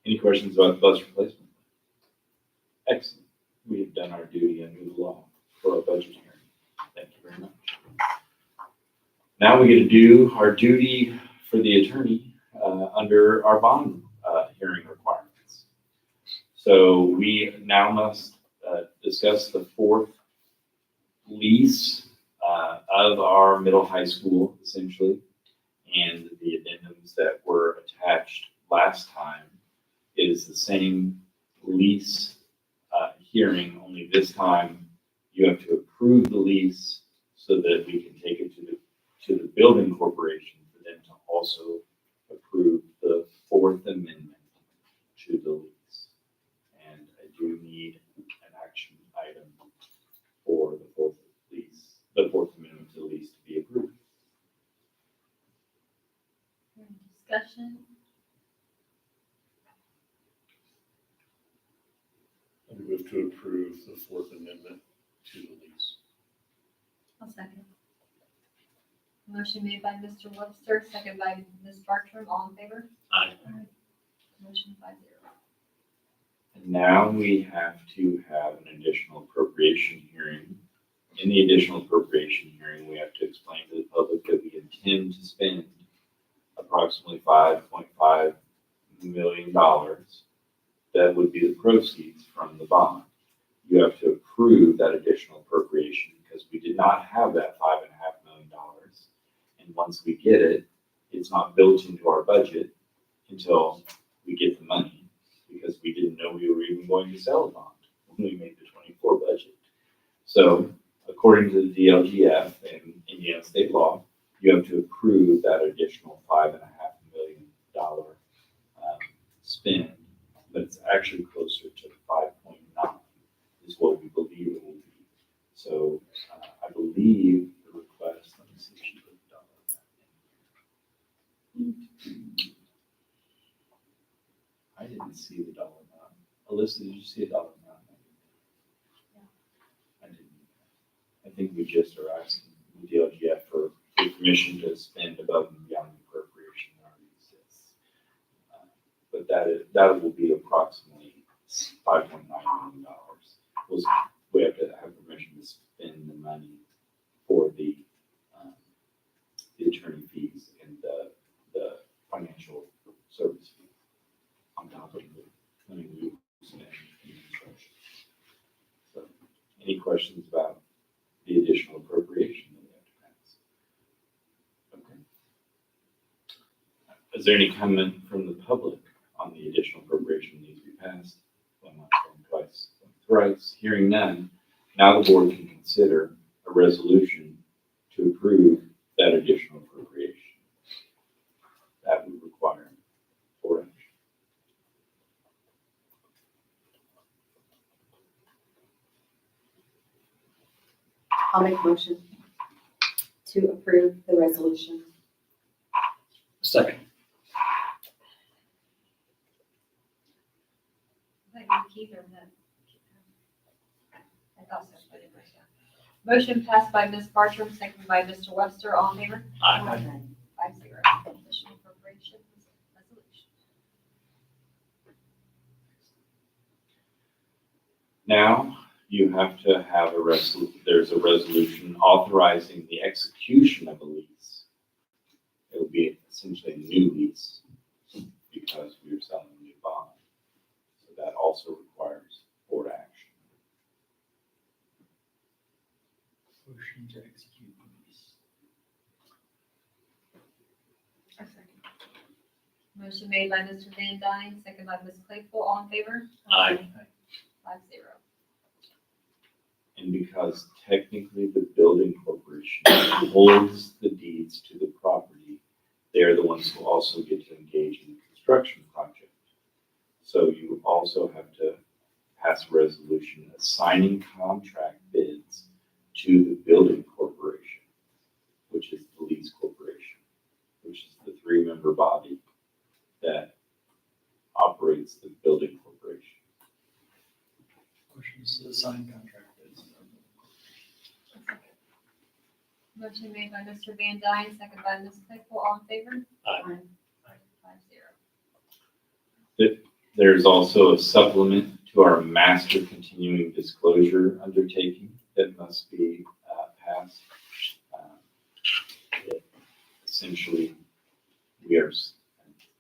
Any questions about the bus replacement? Excellent. We have done our duty under the law for our budget hearing. Thank you very much. Now we get to do our duty for the attorney under our bond hearing requirements. So we now must discuss the 4th lease of our middle high school, essentially, and the addendums that were attached last time. It is the same lease hearing, only this time you have to approve the lease so that we can take it to the building corporation for them to also approve the 4th amendment to the lease. And I do need an action item for the 4th lease, the 4th amendment to the lease to be approved. Discussion? I move to approve the 4th amendment to the lease. I'll second. Motion made by Mr. Webster, second by Ms. Bartram, all in favor? Aye. Motion 5-0. Now we have to have an additional appropriation hearing. In the additional appropriation hearing, we have to explain to the public that we intend to spend approximately $5.5 million. That would be the proceeds from the bond. You have to approve that additional appropriation because we did not have that $5.5 million. And once we get it, it's not built into our budget until we get the money, because we didn't know we were even going to sell a bond when we made the 24 budget. So according to the DLGF and Indiana state law, you have to approve that additional $5.5 million spend, but it's actually closer to 5.9 is what we believe it will be. So I believe the request, let me see if she put the dollar amount in. I didn't see the dollar amount. Alyssa, did you see a dollar amount? I didn't. I think we just are asking the DLGF for permission to spend above and beyond the appropriation that already exists. But that will be approximately $5.9 million. We have to have permission to spend the money for the attorney fees and the financial service fee on top of the money we spend in construction. So, any questions about the additional appropriation that we have to pass? Okay. Is there any comment from the public on the additional appropriation that needs to be passed? Going once, going twice, going thrice. Hearing none, now the board can consider a resolution to approve that additional appropriation. That would require board action. I'll make a motion to approve the resolution. Second. Keith or no? I thought so, but anyway, yeah. Motion passed by Ms. Bartram, seconded by Mr. Webster. All in favor? Aye. 5-0. Additional appropriation resolution. Now, you have to have there's a resolution authorizing the execution of a lease. It will be essentially a new lease because we're selling a new bond. So that also requires board action. Motion to execute the lease. Motion made by Mr. Van Dyne, seconded by Ms. Claypool. All in favor? Aye. 5-0. And because technically the building corporation holds the deeds to the property, they are the ones who also get to engage in the construction project. So you also have to pass a resolution assigning contract bids to the building corporation, which is the lease corporation, which is the 3-member body that operates the building corporation. Motion to assign contract bids. Motion made by Mr. Van Dyne, seconded by Ms. Claypool. All in favor? Aye. 5-0. There's also a supplement to our master continuing disclosure undertaking that must be passed. Essentially,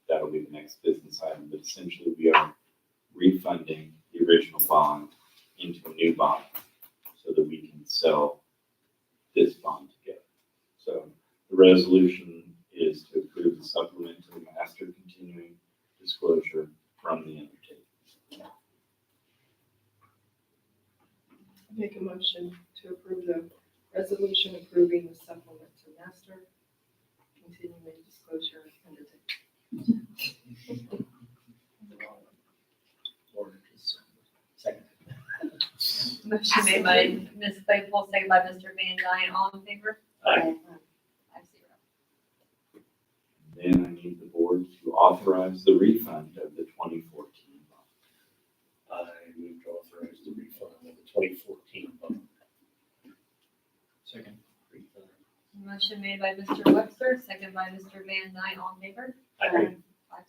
that'll be the next business item, but essentially we are refunding the original bond into a new bond so that we can sell this bond together. So the resolution is to approve the supplement to the master continuing disclosure from the undertaking. Make a motion to approve the resolution approving the supplement to master continuing disclosure undertaking. Second. Motion made by Ms. Claypool, seconded by Mr. Van Dyne. All in favor? Aye. 5-0. Then I need the board to authorize the refund of the 2014 bond. I move to authorize the refund of the 2014 bond. Second. Motion made by Mr. Webster, seconded by Mr. Van Dyne. All in favor? Aye. 5-0.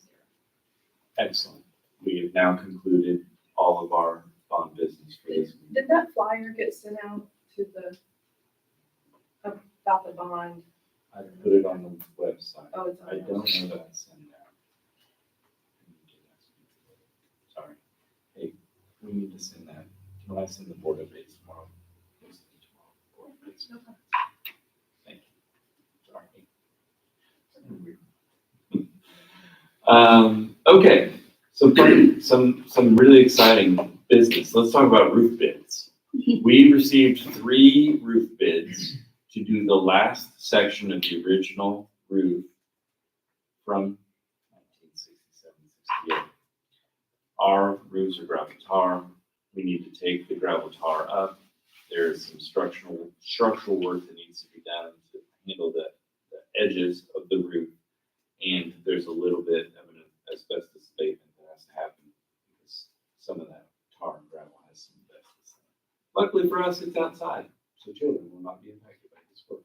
Excellent. We have now concluded all of our bond business for this week. Did that flyer get sent out to the, about the bond? I put it on the website. Oh, it's on I there. don't know that I sent it out. Sorry. Hey, we need to send that. When I send the board updates tomorrow. It's tomorrow, board updates. Thank you. Sorry. Okay, so some really exciting business. Let's talk about roof bids. We received 3 roof bids to do the last section of the original roof from 1967, 68. Our roofs are gravel tar. We need to take the gravel tar up. There's some structural work that needs to be done to handle the edges of the roof. And there's a little bit of an asbestos abatement that has to happen because some of that tar and gravel has some asbestos in it. Luckily for us, it's outside, so children will not be impacted by this work.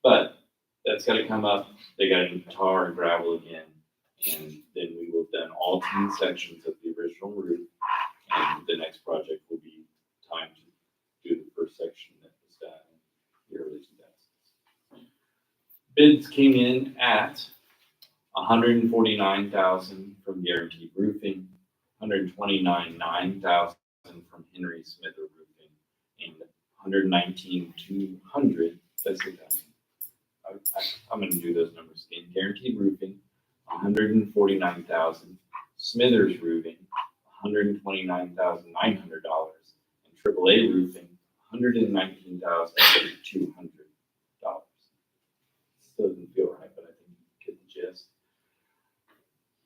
But that's got to come up. They got to do tar and gravel again, and then we will have done all 10 sections of the original roof. And the next project will be time to do the first section that was done in the early 2000s. Bids came in at $149,000 from Guaranteed Roofing, $129,900 from Henry Smither Roofing, and $119,200. That's it. I'm going to do those numbers again. Guaranteed Roofing, $149,000. Smithers Roofing, $129,900, and AAA Roofing, $119,200. Still doesn't feel right, but I think you get the gist.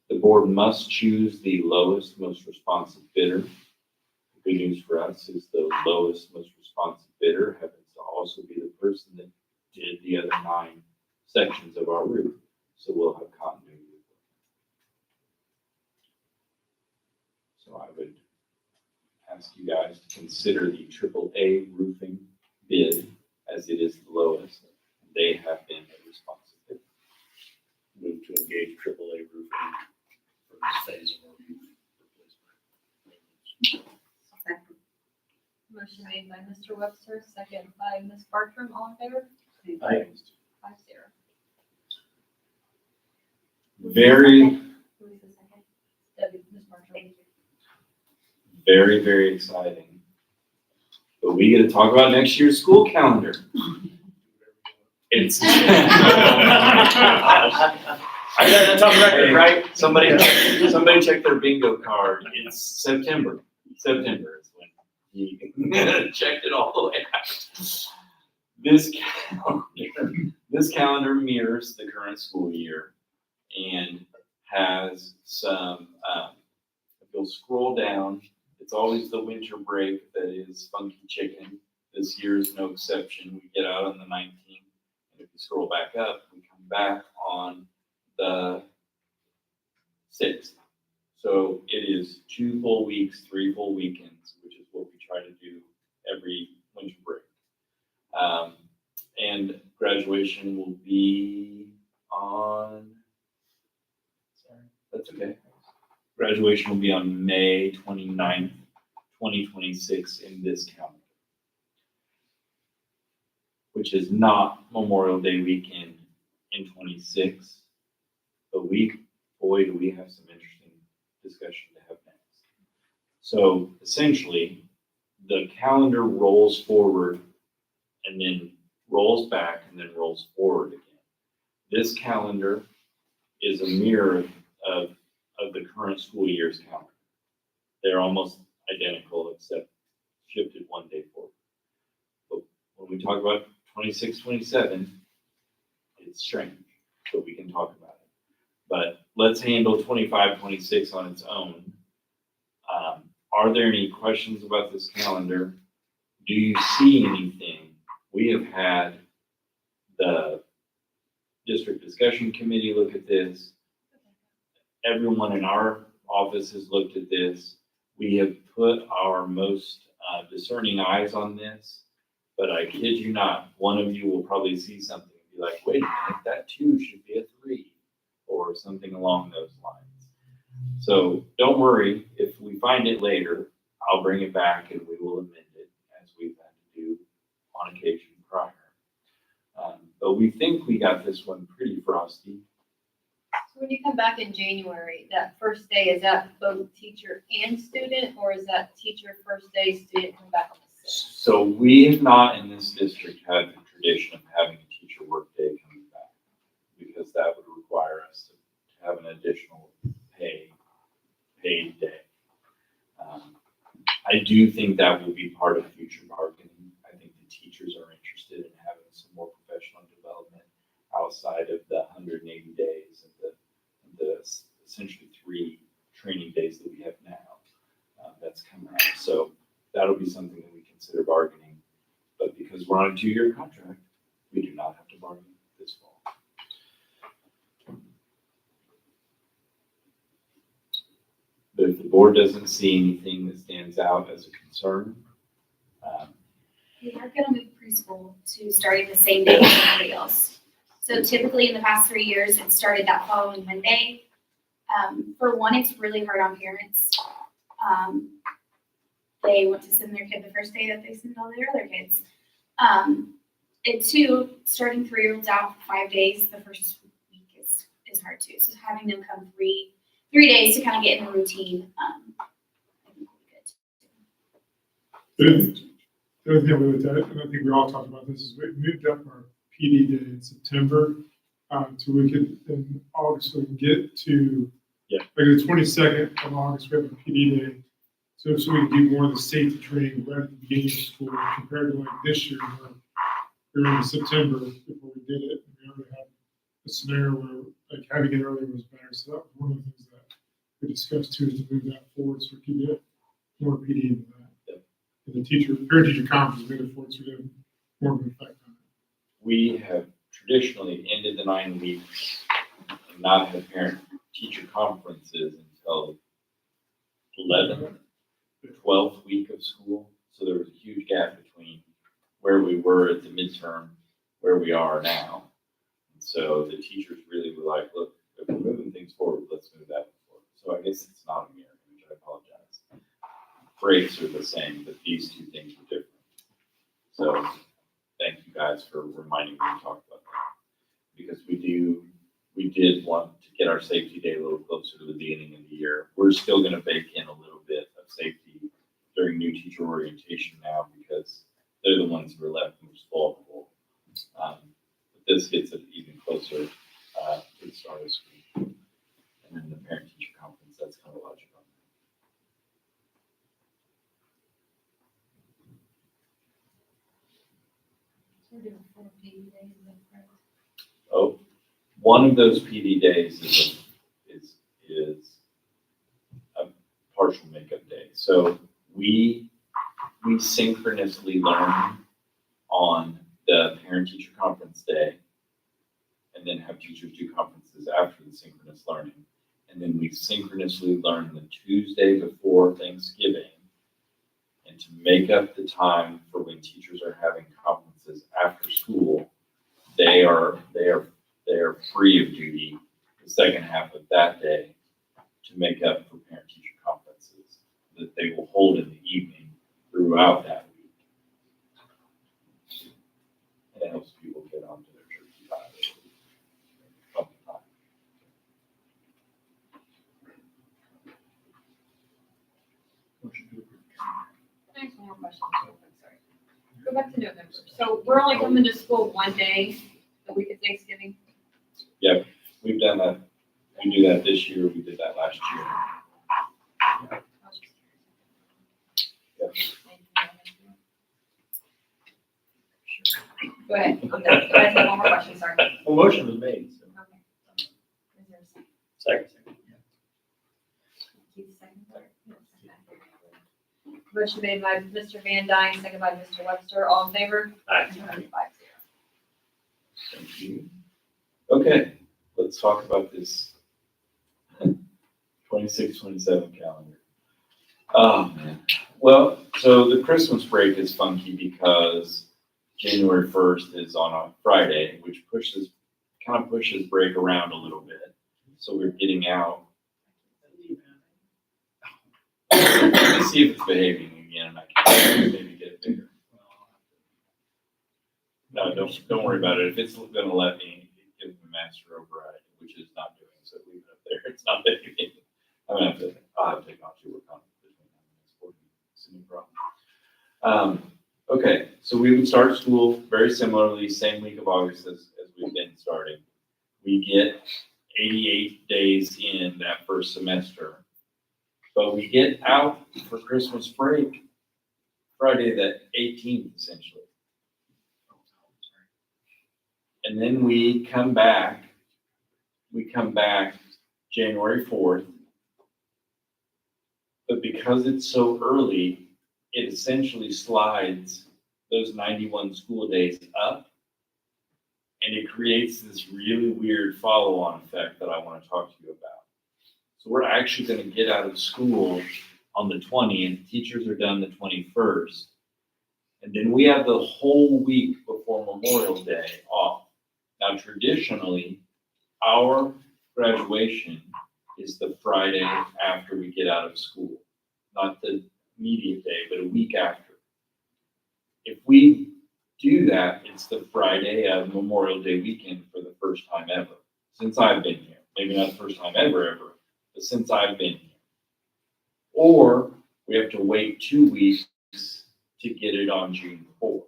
The board must choose the lowest, most responsive bidder. The good news for us is the lowest, most responsive bidder happens to also be the person that did the other 9 sections of our roof. So we'll have continuity. So I would ask you guys to consider the AAA roofing bid as it is the lowest. They have been a responsive bidder. Move to engage AAA roofing for this phase of our roof replacement. Motion made by Mr. Webster, second by Ms. Bartram, all in favor? Aye. 5-0. Very, Who was the second? Debbie, Ms. Bartram. very, very exciting. But we get to talk about next year's school calendar. It's. I got it on record, right? Somebody check their bingo card. It's September. September is when he checked it all the way out. This calendar mirrors the current school year and has some, if you'll scroll down, it's always the winter break that is funky chicken. This year is no exception. We get out on the 19th. And if you scroll back up, we come back on the 6th. So it is 2 full weeks, 3 full weekends, which is what we try to do every winter break. And graduation will be on, sorry, that's okay. Graduation will be on May 29th, 2026 in this calendar, which is not Memorial Day weekend in 26. But boy, do we have some interesting discussion to have next. So essentially, the calendar rolls forward and then rolls back and then rolls forward again. This calendar is a mirror of the current school year's calendar. They're almost identical except shifted 1 day forward. But when we talk about 26, 27, it's strange, but we can talk about it. But let's handle 25, 26 on its own. Are there any questions about this calendar? Do you see anything? We have had the district discussion committee look at this. Everyone in our office has looked at this. We have put our most discerning eyes on this, but I kid you not, one of you will probably see something and be like, wait a minute, that 2 should be a 3, or something along those lines. So don't worry if we find it later. I'll bring it back and we will amend it as we've had to do on occasion prior. But we think we got this one pretty frosty. So when you come back in January, that first day, is that both teacher and student, or is that teacher first day, student come back on the 6th? So we have not in this district had the tradition of having a teacher work day coming back, because that would require us to have an additional paid day. I do think that will be part of future bargaining. I think the teachers are interested in having some more professional development outside of the 180 days and the essentially 3 training days that we have now. That's coming up. So that'll be something that we consider bargaining. But because we're on a 2-year contract, we do not have to bargain this fall. But if the board doesn't see anything that stands out as a concern, We are gonna move preschool to starting the same day as everybody else. So typically in the past 3 years, it started that following Monday. For one, it's really hard on parents. They want to send their kid the first day that they send all their other kids. And 2, starting 3-year-olds out for 5 days, the first week is hard too. So having them come 3 days to kind of get in a routine, I think will be good. The other thing we looked at, and I think we all talked about this, is we moved up our PD day in September, so we could, in August, we can get to, like the 22nd of August, we have a PD day. So we can do more of the safety training right at the beginning of school compared to like this year, where we were in September before we did it. We already had a scenario where like having it earlier was better. So that was one of the things that we discussed too, is to move that forward so we can get more PD into that. And the parent-teacher conference made it forward so we have more of an effect on it. we have traditionally ended the 9 weeks and not had parent-teacher conferences until 11th, the 12th week of school. So there was a huge gap between where we were at the midterm, where we are now. And so the teachers really were like, look, if we're moving things forward, let's move that forward. So I guess it's not a mirror image, I apologize. Breaks are the same, but these 2 things are different. So thank you guys for reminding me to talk about that. Because we did want to get our safety day a little closer to the beginning of the year. We're still gonna bake in a little bit of safety during new teacher orientation now, because they're the ones who are left most vulnerable. But this gets it even closer to the start of school. And then the parent-teacher conference, that's kind of logical. We're doing 4 PD days, is that correct? Oh, one of those PD days is a partial makeup day. So we synchronously learn on the parent-teacher conference day, and then have teachers do conferences after the synchronous learning. And then we synchronously learn the Tuesday before Thanksgiving. And to make up the time for when teachers are having conferences after school, they are free of duty the second half of that day to make up for parent-teacher conferences that they will hold in the evening throughout that week. And it helps people get onto their church time. Can I ask one more question? Real quick, sorry. Go back to November. So we're only coming to school one day, the week of Thanksgiving? Yep, we've done that. We do that this year. We did that last year. Yep. Go ahead. Go ahead, have one more question, sorry. Well, motion was made, so. Okay. Is there a second? Second. Keith, second? Motion made by Mr. Van Dyne, second by Mr. Webster. All in favor? Aye. 5-0. Thank you. Okay, let's talk about this 26-27 calendar. Oh, man. Well, so the Christmas break is funky because January 1st is on a Friday, which kind of pushes break around a little bit. So we're getting out. This see if it's behaving again, and I can maybe get it bigger. No, don't worry about it. If it's gonna let me, give me master override, which it's not doing, so leave it up there. It's not behaving. I'll have to take off your work on it between now and the next board meeting. It's a new problem. Okay, so we would start school very similarly, same week of August as we've been starting. We get 88 days in that first semester, but we get out for Christmas break Friday the 18th, essentially. And then we come back January 4th. But because it's so early, it essentially slides those 91 school days up. And it creates this really weird follow-on effect that I want to talk to you about. So we're actually going to get out of school on the 20th. Teachers are done the 21st. And then we have the whole week before Memorial Day off. Now, traditionally, our graduation is the Friday after we get out of school, not the immediate day, but a week after. If we do that, it's the Friday of Memorial Day weekend for the first time ever, since I've been here. Maybe not the first time ever, but since I've been here. Or we have to wait 2 weeks to get it on June 4th.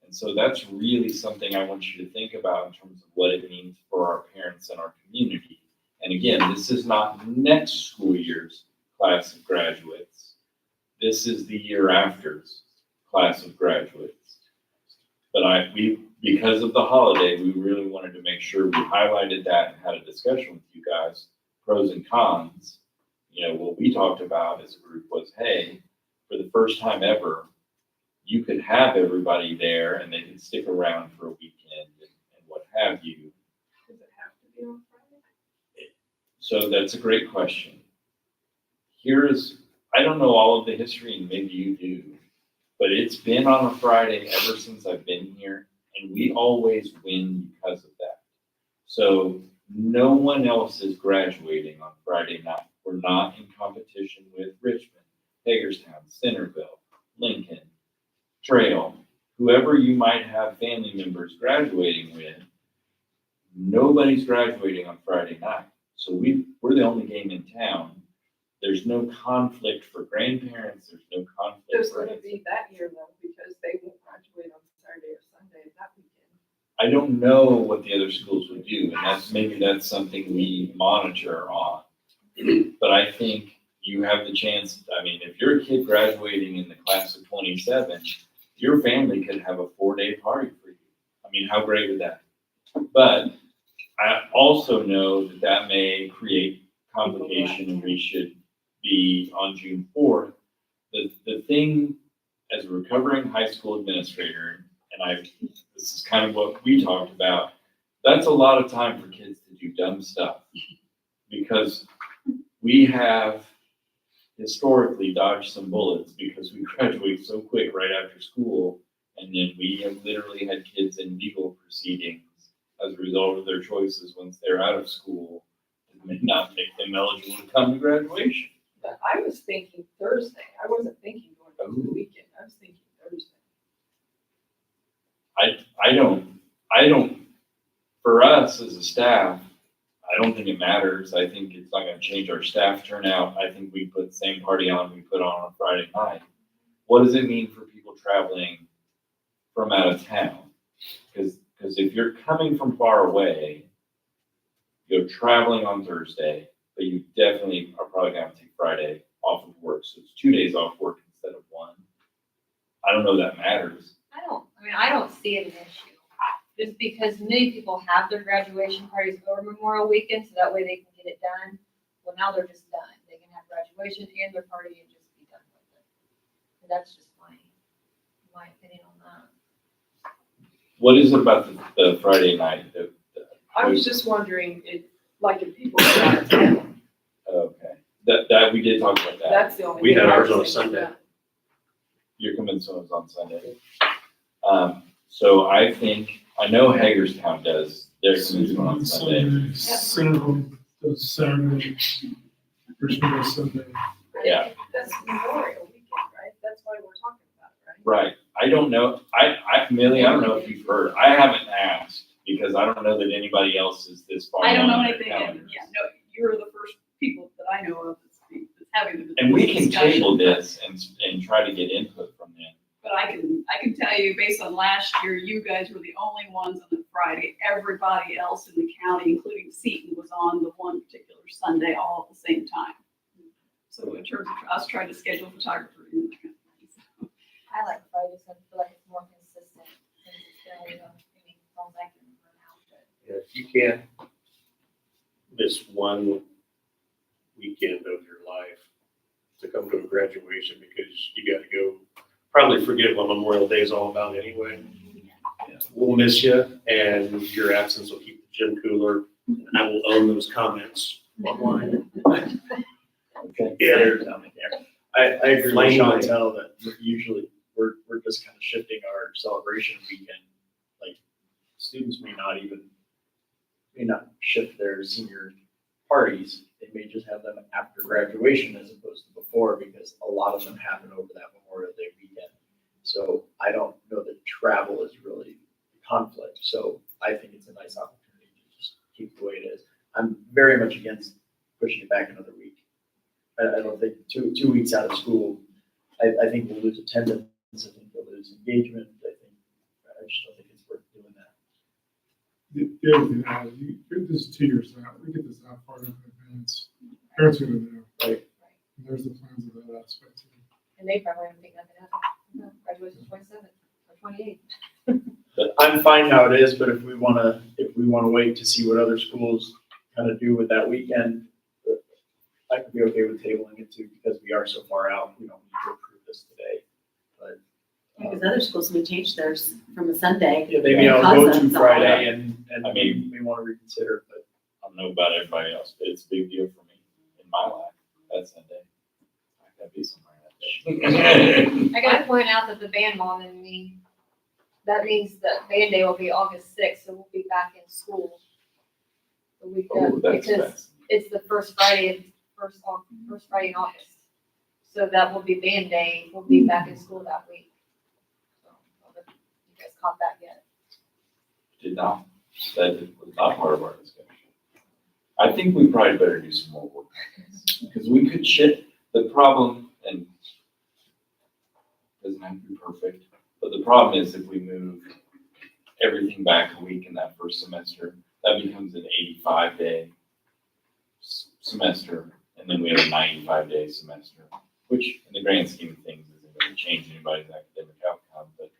And so that's really something I want you to think about in terms of what it means for our parents and our community. And again, this is not next school year's class of graduates. This is the year after's class of graduates. But because of the holiday, we really wanted to make sure we highlighted that and had a discussion with you guys, pros and cons. You know, what we talked about as a group was, hey, for the first time ever, you could have everybody there and they can stick around for a weekend and what have you. Does it have to be on Friday? So that's a great question. I don't know all of the history, and maybe you do, but it's been on a Friday ever since I've been here, and we always win because of that. So no one else is graduating on Friday night. We're not in competition with Richmond, Hagerstown, Centerville, Lincoln, Trail, whoever you might have family members graduating with. Nobody's graduating on Friday night. So we're the only game in town. There's no conflict for grandparents. There's no conflict There's for gonna be that year though, because they won't graduate on Saturday or Sunday that weekend. I don't know what the other schools would do, and maybe that's something we monitor on. But I think you have the chance, I mean, if you're a kid graduating in the class of 27, your family could have a 4-day party for you. I mean, how great would that be? But I also know that may create complication, and we should be on June 4th. The thing, as a recovering high school administrator, and this is kind of what we talked about, that's a lot of time for kids to do dumb stuff, because we have historically dodged some bullets because we graduate so quick right after school, and then we have literally had kids in legal proceedings as a result of their choices once they're out of school. It may not make them eligible to come to graduation. But I was thinking Thursday. I wasn't thinking going over the weekend. I was thinking Thursday. I don't, for us as a staff, I don't think it matters. I think it's not gonna change our staff turnout. I think we put the same party on we put on Friday night. What does it mean for people traveling from out of town? Because if you're coming from far away, you're traveling on Thursday, but you definitely are probably gonna have to take Friday off of work. So it's 2 days off work instead of 1. I don't know that matters. I don't see it an issue. Just because many people have their graduation parties over Memorial Weekend, so that way they can get it done. Well, now they're just done. They can have graduation and their party and just be done with it. And that's just my opinion on that. What is it about the Friday night that? I was just wondering if people are out of town. Okay, that we did talk about that. That's the only. We thing had I ours was on a thinking Sunday. about. You're coming someone's on Sunday. So I think, I know Hagerstown does, their commencement on Sunday. Centerville does Saturday, Richmond does Sunday. Yeah. That's Memorial Weekend, right? That's why we're talking about it, right? Right. I don't know. Millie, I don't know if you've heard. I haven't asked because I don't know that anybody else is this far. I don't know along in their anything, and, calendars. yeah, no, you're the first people that I know of that's having the And we can discussion. table this and try to get input from them. But I can tell you, based on last year, you guys were the only ones on the Friday. Everybody else in the county, including Seton, was on the one particular Sunday all at the same time. So in terms of us trying to schedule photographer in the county. I like Fridays, I feel like it's more consistent, since it's been, I mean, as long as I can run out, but. If you can't miss one weekend of your life to come to a graduation because you gotta go, probably forget what Memorial Day is all about anyway. We'll miss you, and your absence will keep the gym cooler, and I will own those comments online. Okay. Yeah. I agree with Flame Chantel that usually we're just kind of shifting our celebration weekend. Like, students may not shift their senior parties. They may just have them after graduation as opposed to before, because a lot of them happen over that Memorial Day weekend. So I don't know that travel is really a conflict. So I think it's a nice opportunity to just keep it the way it is. I'm very much against pushing it back another week. I don't think two weeks out of school, I think we'll lose attendance. I think we'll lose engagement. I just don't think it's worth doing that. The other thing, this is 2 years out, we get this out far enough in advance. Parents are gonna know. Right. And there's the plans of that aspect. And they probably don't think nothing of it. No, graduation's 27th or 28th. But I'm fine how it is, but if we wanna wait to see what other schools kind of do with that weekend, I could be okay with tabling it too, because we are so far out, we don't need to approve this today. But Because other schools may change theirs from a Sunday. yeah, maybe I'll go Because to of the Friday and I mean- we want to reconsider, but I don't know about everybody else, but it's a big deal for me in my life. That Sunday. I gotta be somewhere that day. I gotta point out that the band mom in me, that means that band day will be August 6th, so we'll be back in school the week Oh, of, that's because fast. it's the first Friday in August. So that will be band day, we'll be back in school that week. So, I don't know if you guys caught that yet? Did not. That was not part of our discussion. I think we probably better do some more work on this, because we could shift the problem, and doesn't have to be perfect, but the problem is if we move everything back a week in that first semester, that becomes an 85-day semester, and then we have a 95-day semester, which in the grand scheme of things isn't going to change anybody's academic outcome, but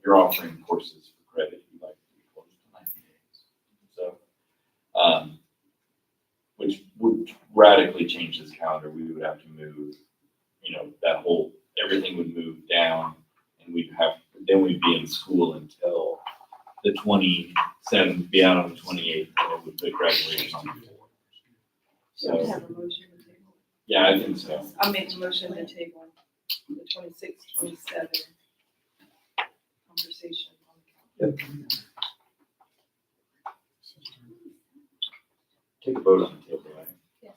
you're offering courses for credit you'd like to be close to 90 days. So, which would radically change this calendar. We would have to move, everything would move down, and then we'd be in school until the 27th, be out on the 28th, and it would put graduation on the 4th. So we So, have a motion to table. yeah, I think so. I'll make a motion to table the 26, 27 conversation on the calendar. Take a vote on the table, right? Yes.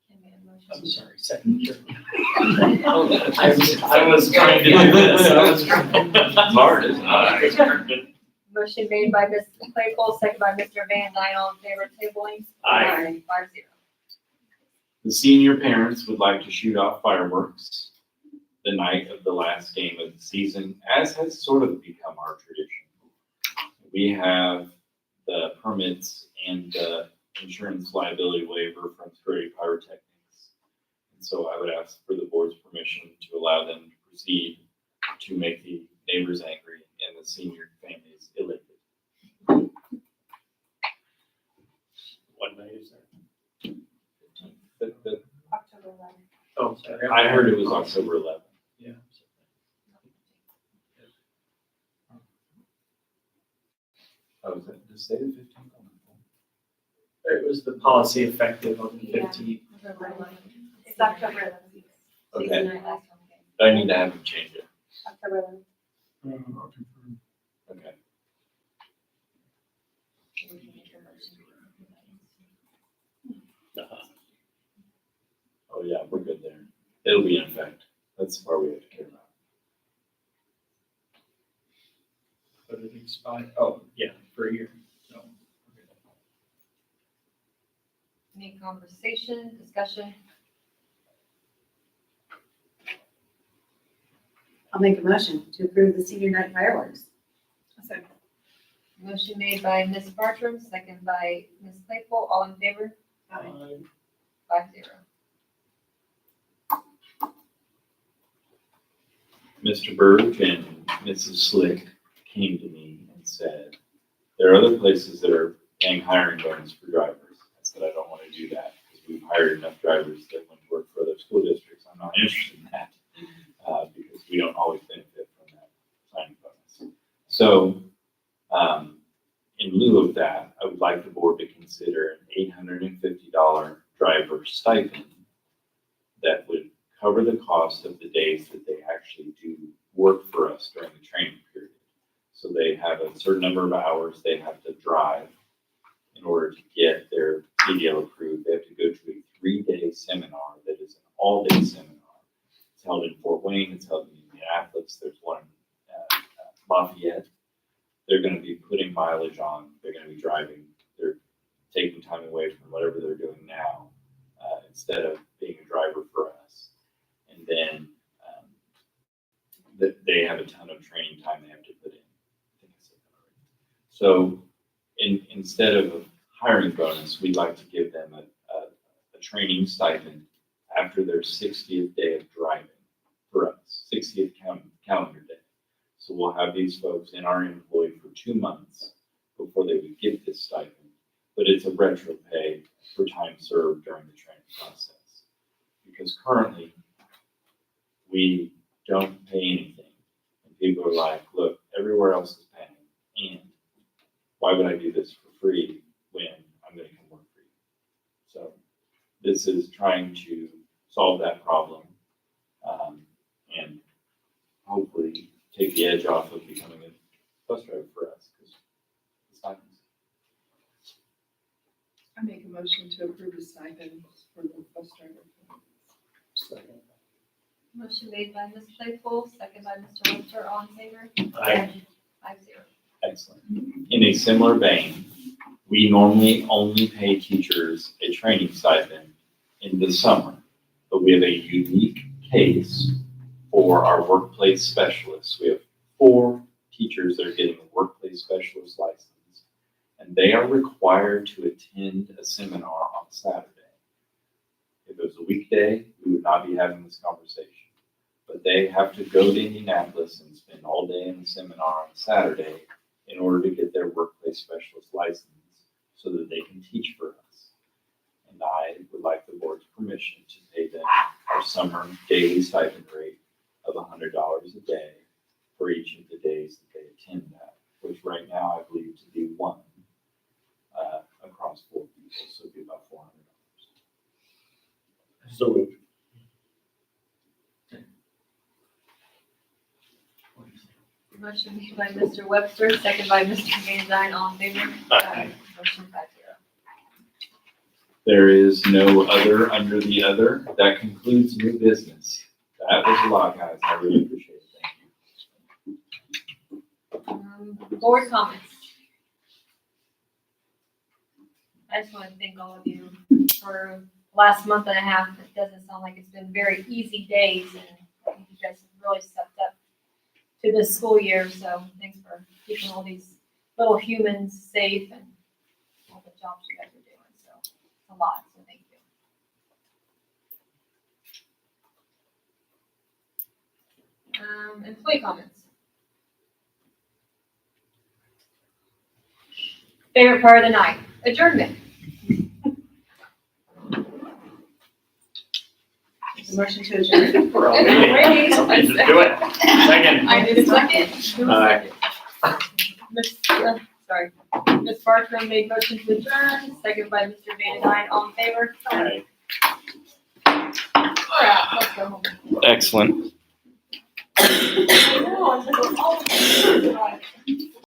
Can make a motion. I'm sorry, second. I was trying to do this. It's hard, isn't it? Motion made by Ms. Claypool, second by Mr. Van Dyne, all in favor of tabling? Aye. 5-0. The senior parents would like to shoot off fireworks the night of the last game of the season, as has sort of become our tradition. We have the permits and the insurance liability waiver from Prairie Pyrotechnics. And so I would ask for the board's permission to allow them to proceed to make the neighbors angry and the senior families elated. What night is that? October 11th. Oh, sorry. I heard it was October 11th. Yeah. Oh, was that, did it say the 15th? It was the policy effective on the Yeah. 15th. October 11th. It's October 11th. Okay. Season night last one, okay. I need to have them change it. October 11th. I'll confirm. Okay. We can make a motion. Uh-huh. it'll be in effect. That's the part we have to care about. But it expired, oh, yeah, for a year, so. Any conversation, discussion? I'll make a motion to approve the senior night fireworks. Motion made by Ms. Bartram, second by Ms. Claypool, all in favor? 5-0. Mr. Burge and Mrs. Slick came to me and said, there are other places that are paying hiring bonus for drivers. I said, I don't want to do that because we've hired enough drivers that went to work for other school districts. I'm not interested in that because we don't always benefit from that signing bonus. So in lieu of that, I would like the board to consider an $850 driver stipend that would cover the cost of the days that they actually do work for us during the training period. So they have a certain number of hours they have to drive in order to get their CDL approved. They have to go to a 3-day seminar that is an all-day seminar. It's held in Fort Wayne, it's held in Indianapolis, there's one in Lafayette. They're going to be putting mileage on, they're going to be driving, they're taking time away from whatever they're doing now instead of being a driver for us. And then they have a ton of training time they have to put in. I think I said that already. So instead of a hiring bonus, we'd like to give them a training stipend after their 60th day of driving for us, 60th calendar day. So we'll have these folks in our employ for 2 months before they would get this stipend. But it's a retro pay for time served during the training process. Because currently, we don't pay anything. And people are like, look, everywhere else is paying. And why would I do this for free when I'm going to come work for you? So this is trying to solve that problem and hopefully take the edge off of becoming a bus driver for us because it's not easy. I make a motion to approve the stipend for the bus driver. Second. Motion made by Ms. Claypool, second by Mr. Webster, all in favor? Aye. 5-0. Excellent. In a similar vein, we normally only pay teachers a training stipend in the summer, but we have a unique case for our workplace specialists. We have 4 teachers that are getting a workplace specialist license, and they are required to attend a seminar on Saturday. If it was a weekday, we would not be having this conversation. But they have to go to Indianapolis and spend all day in the seminar on Saturday in order to get their workplace specialist license so that they can teach for us. And I would like the board's permission to pay them our summer daily stipend rate of $100 a day for each of the days that they attend that, which right now I believe to be 1 across 4 people, so it'd be about $400. So moved. Motion made by Mr. Webster, second by Mr. Van Dyne, all in favor? Aye. Motion 5-0. There is no other under the other. That concludes new business. That was a lot, guys. I really appreciate it. Thank you. Board comments. I just want to thank all of you for the last month and a half. It doesn't sound like it's been very easy days, and I think you guys have really stepped up to this school year, so thanks for keeping all these little humans safe and all the jobs you guys are doing, so it's a lot, so thank you. Employee comments. Favorite part of the night, adjournment. Motion to adjourn. We're all meeting. Somebody just do it. Second. I did a second. Who was Aye. second? Ms. Bartram made motion to adjourn, second by Mr. Van Dyne, all in favor? Aye. All right, let's go home. Excellent. I know, I'm like, oh,